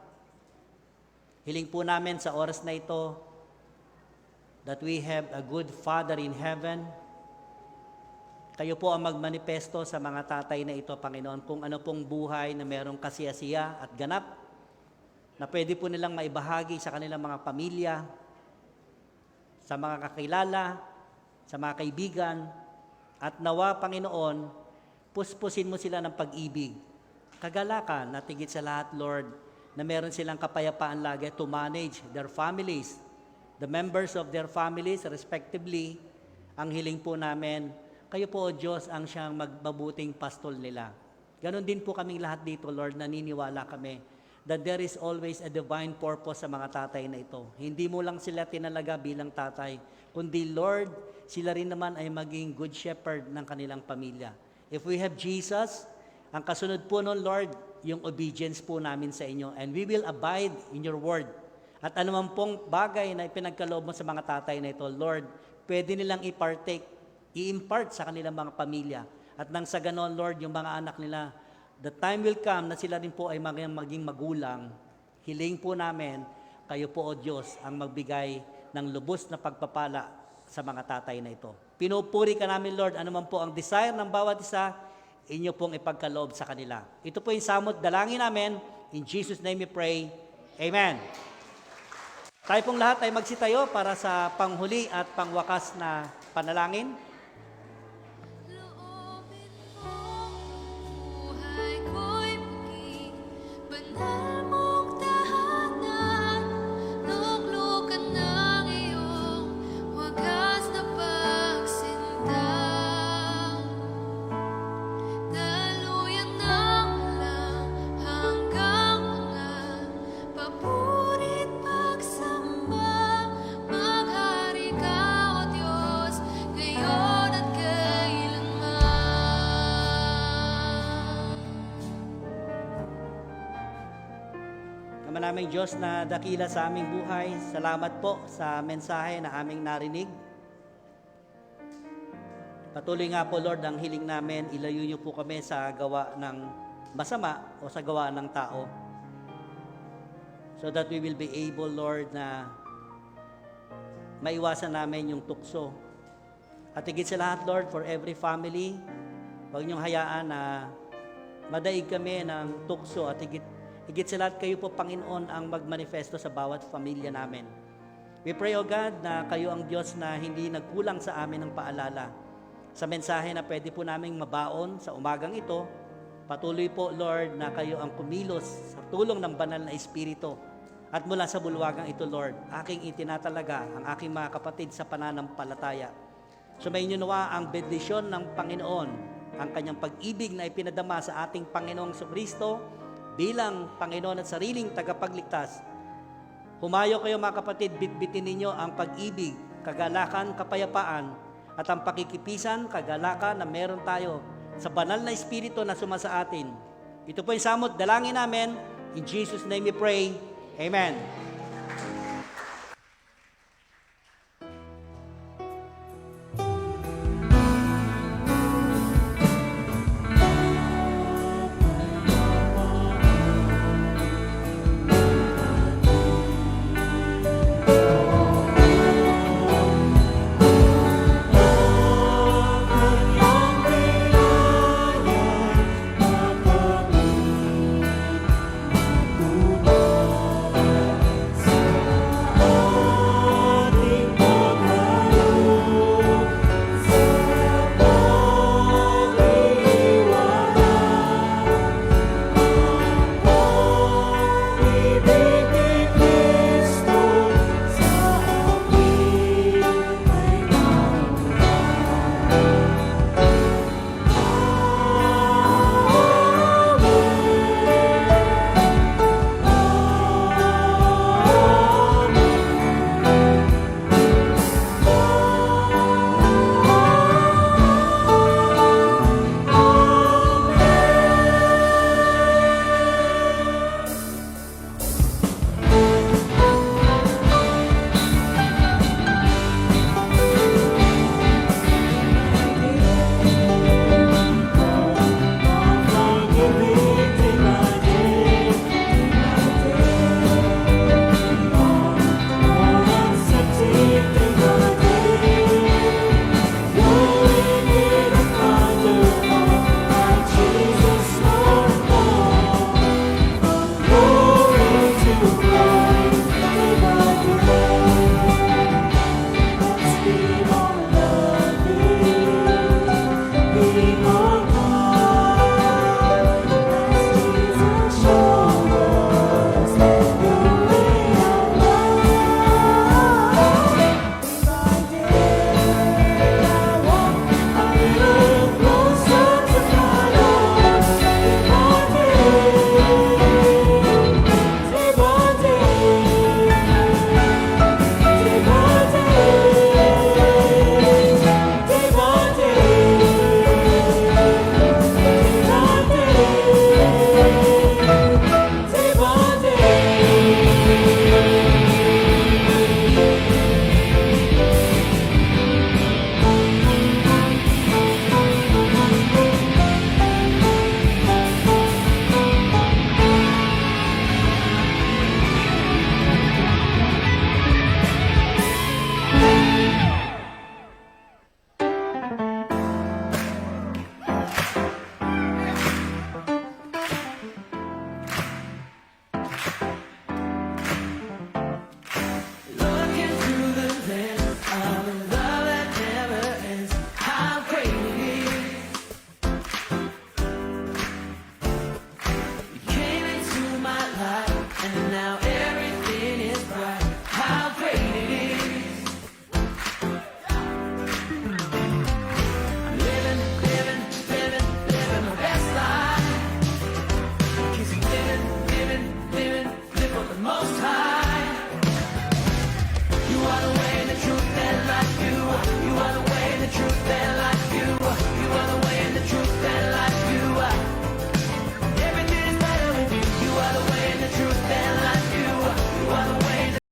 Hiling po namin sa oras na ito that we have a good Father in heaven. Kayo po ang magmanifesto sa mga tatay na ito, Panginoon, kung ano pong buhay na merong kasiyasiya at ganap na pwede po nilang maibahagi sa kanilang mga pamilya, sa mga kakilala, sa mga kaibigan, at nawa, Panginoon, puspusin mo sila ng pag-ibig, kagalakan, at higit sa lahat, Lord, na meron silang kapayapaan lagi to manage their families, the members of their families, respectively. Ang hiling po namin, kayo po, O Diyos, ang siyang magbabuting pastol nila. Ganon din po kaming lahat dito, Lord, naniniwala kami that there is always a divine purpose sa mga tatay na ito. Hindi mo lang sila tinalaga bilang tatay, kundi Lord, sila rin naman ay maging good shepherd ng kanilang pamilya. If we have Jesus, ang kasunod po nun, Lord, yung obedience po namin sa inyo. And we will abide in your word. At anuman pong bagay na ipinagkaloob mo sa mga tatay na ito, Lord, pwede nilang i-impart sa kanilang mga pamilya. At nang sa ganon, Lord, yung mga anak nila, the time will come na sila rin po ay maging magulang. Hiling po namin, kayo po, O Diyos, ang magbigay ng lubos na pagpapala sa mga tatay na ito. Pinupuri ka namin, Lord, anuman po ang desire ng bawat isa, inyo pong ipagkaloob sa kanila. Ito po yung samot dalangin namin. In Jesus' name we pray. Amen. Tayo pong lahat ay magsitayo para sa panghuli at pangwakas na panalangin. Buhay ko'y maging banal mong tahanan, luklukan ng iyong wagas na pagsinta. Daluyan ng walang hanggang mga papurit pagsamba, maghari ka, O Diyos, ngayon at kailanman. Ama naming Diyos na dakila sa aming buhay, salamat po sa mensahe na aming narinig. Patuloy nga po, Lord, ang hiling namin, ilayo niyo po kami sa gawa ng masama o sa gawa ng tao. So that we will be able, Lord, na maiwasan namin yung tukso. At higit sa lahat, Lord, for every family, huwag niyong hayaan na madaig kami ng tukso at higit sa lahat kayo po, Panginoon, ang magmanifesto sa bawat pamilya namin. We pray, O God, na kayo ang Diyos na hindi nagkulang sa amin ng paalala. Sa mensahe na pwede po naming mabaon sa umagang ito, patuloy po, Lord, na kayo ang kumilos sa tulong ng banal na Espiritu. At mula sa bulwagang ito, Lord, aking itinatalaga ang aking mga kapatid sa pananampalataya. Sumayin niyo nawa ang bendisyon ng Panginoon, ang kanyang pag-ibig na ipinadama sa ating Panginoong Kristo bilang Panginoon at sariling tagapagligtas. Humayo kayo mga kapatid, bitbitin ninyo ang pag-ibig, kagalakan, kapayapaan, at ang pakikipisan, kagalakan na meron tayo sa banal na Espiritu na sumasa atin. Ito po yung samot, dalangin namin. In Jesus' name we pray. Amen.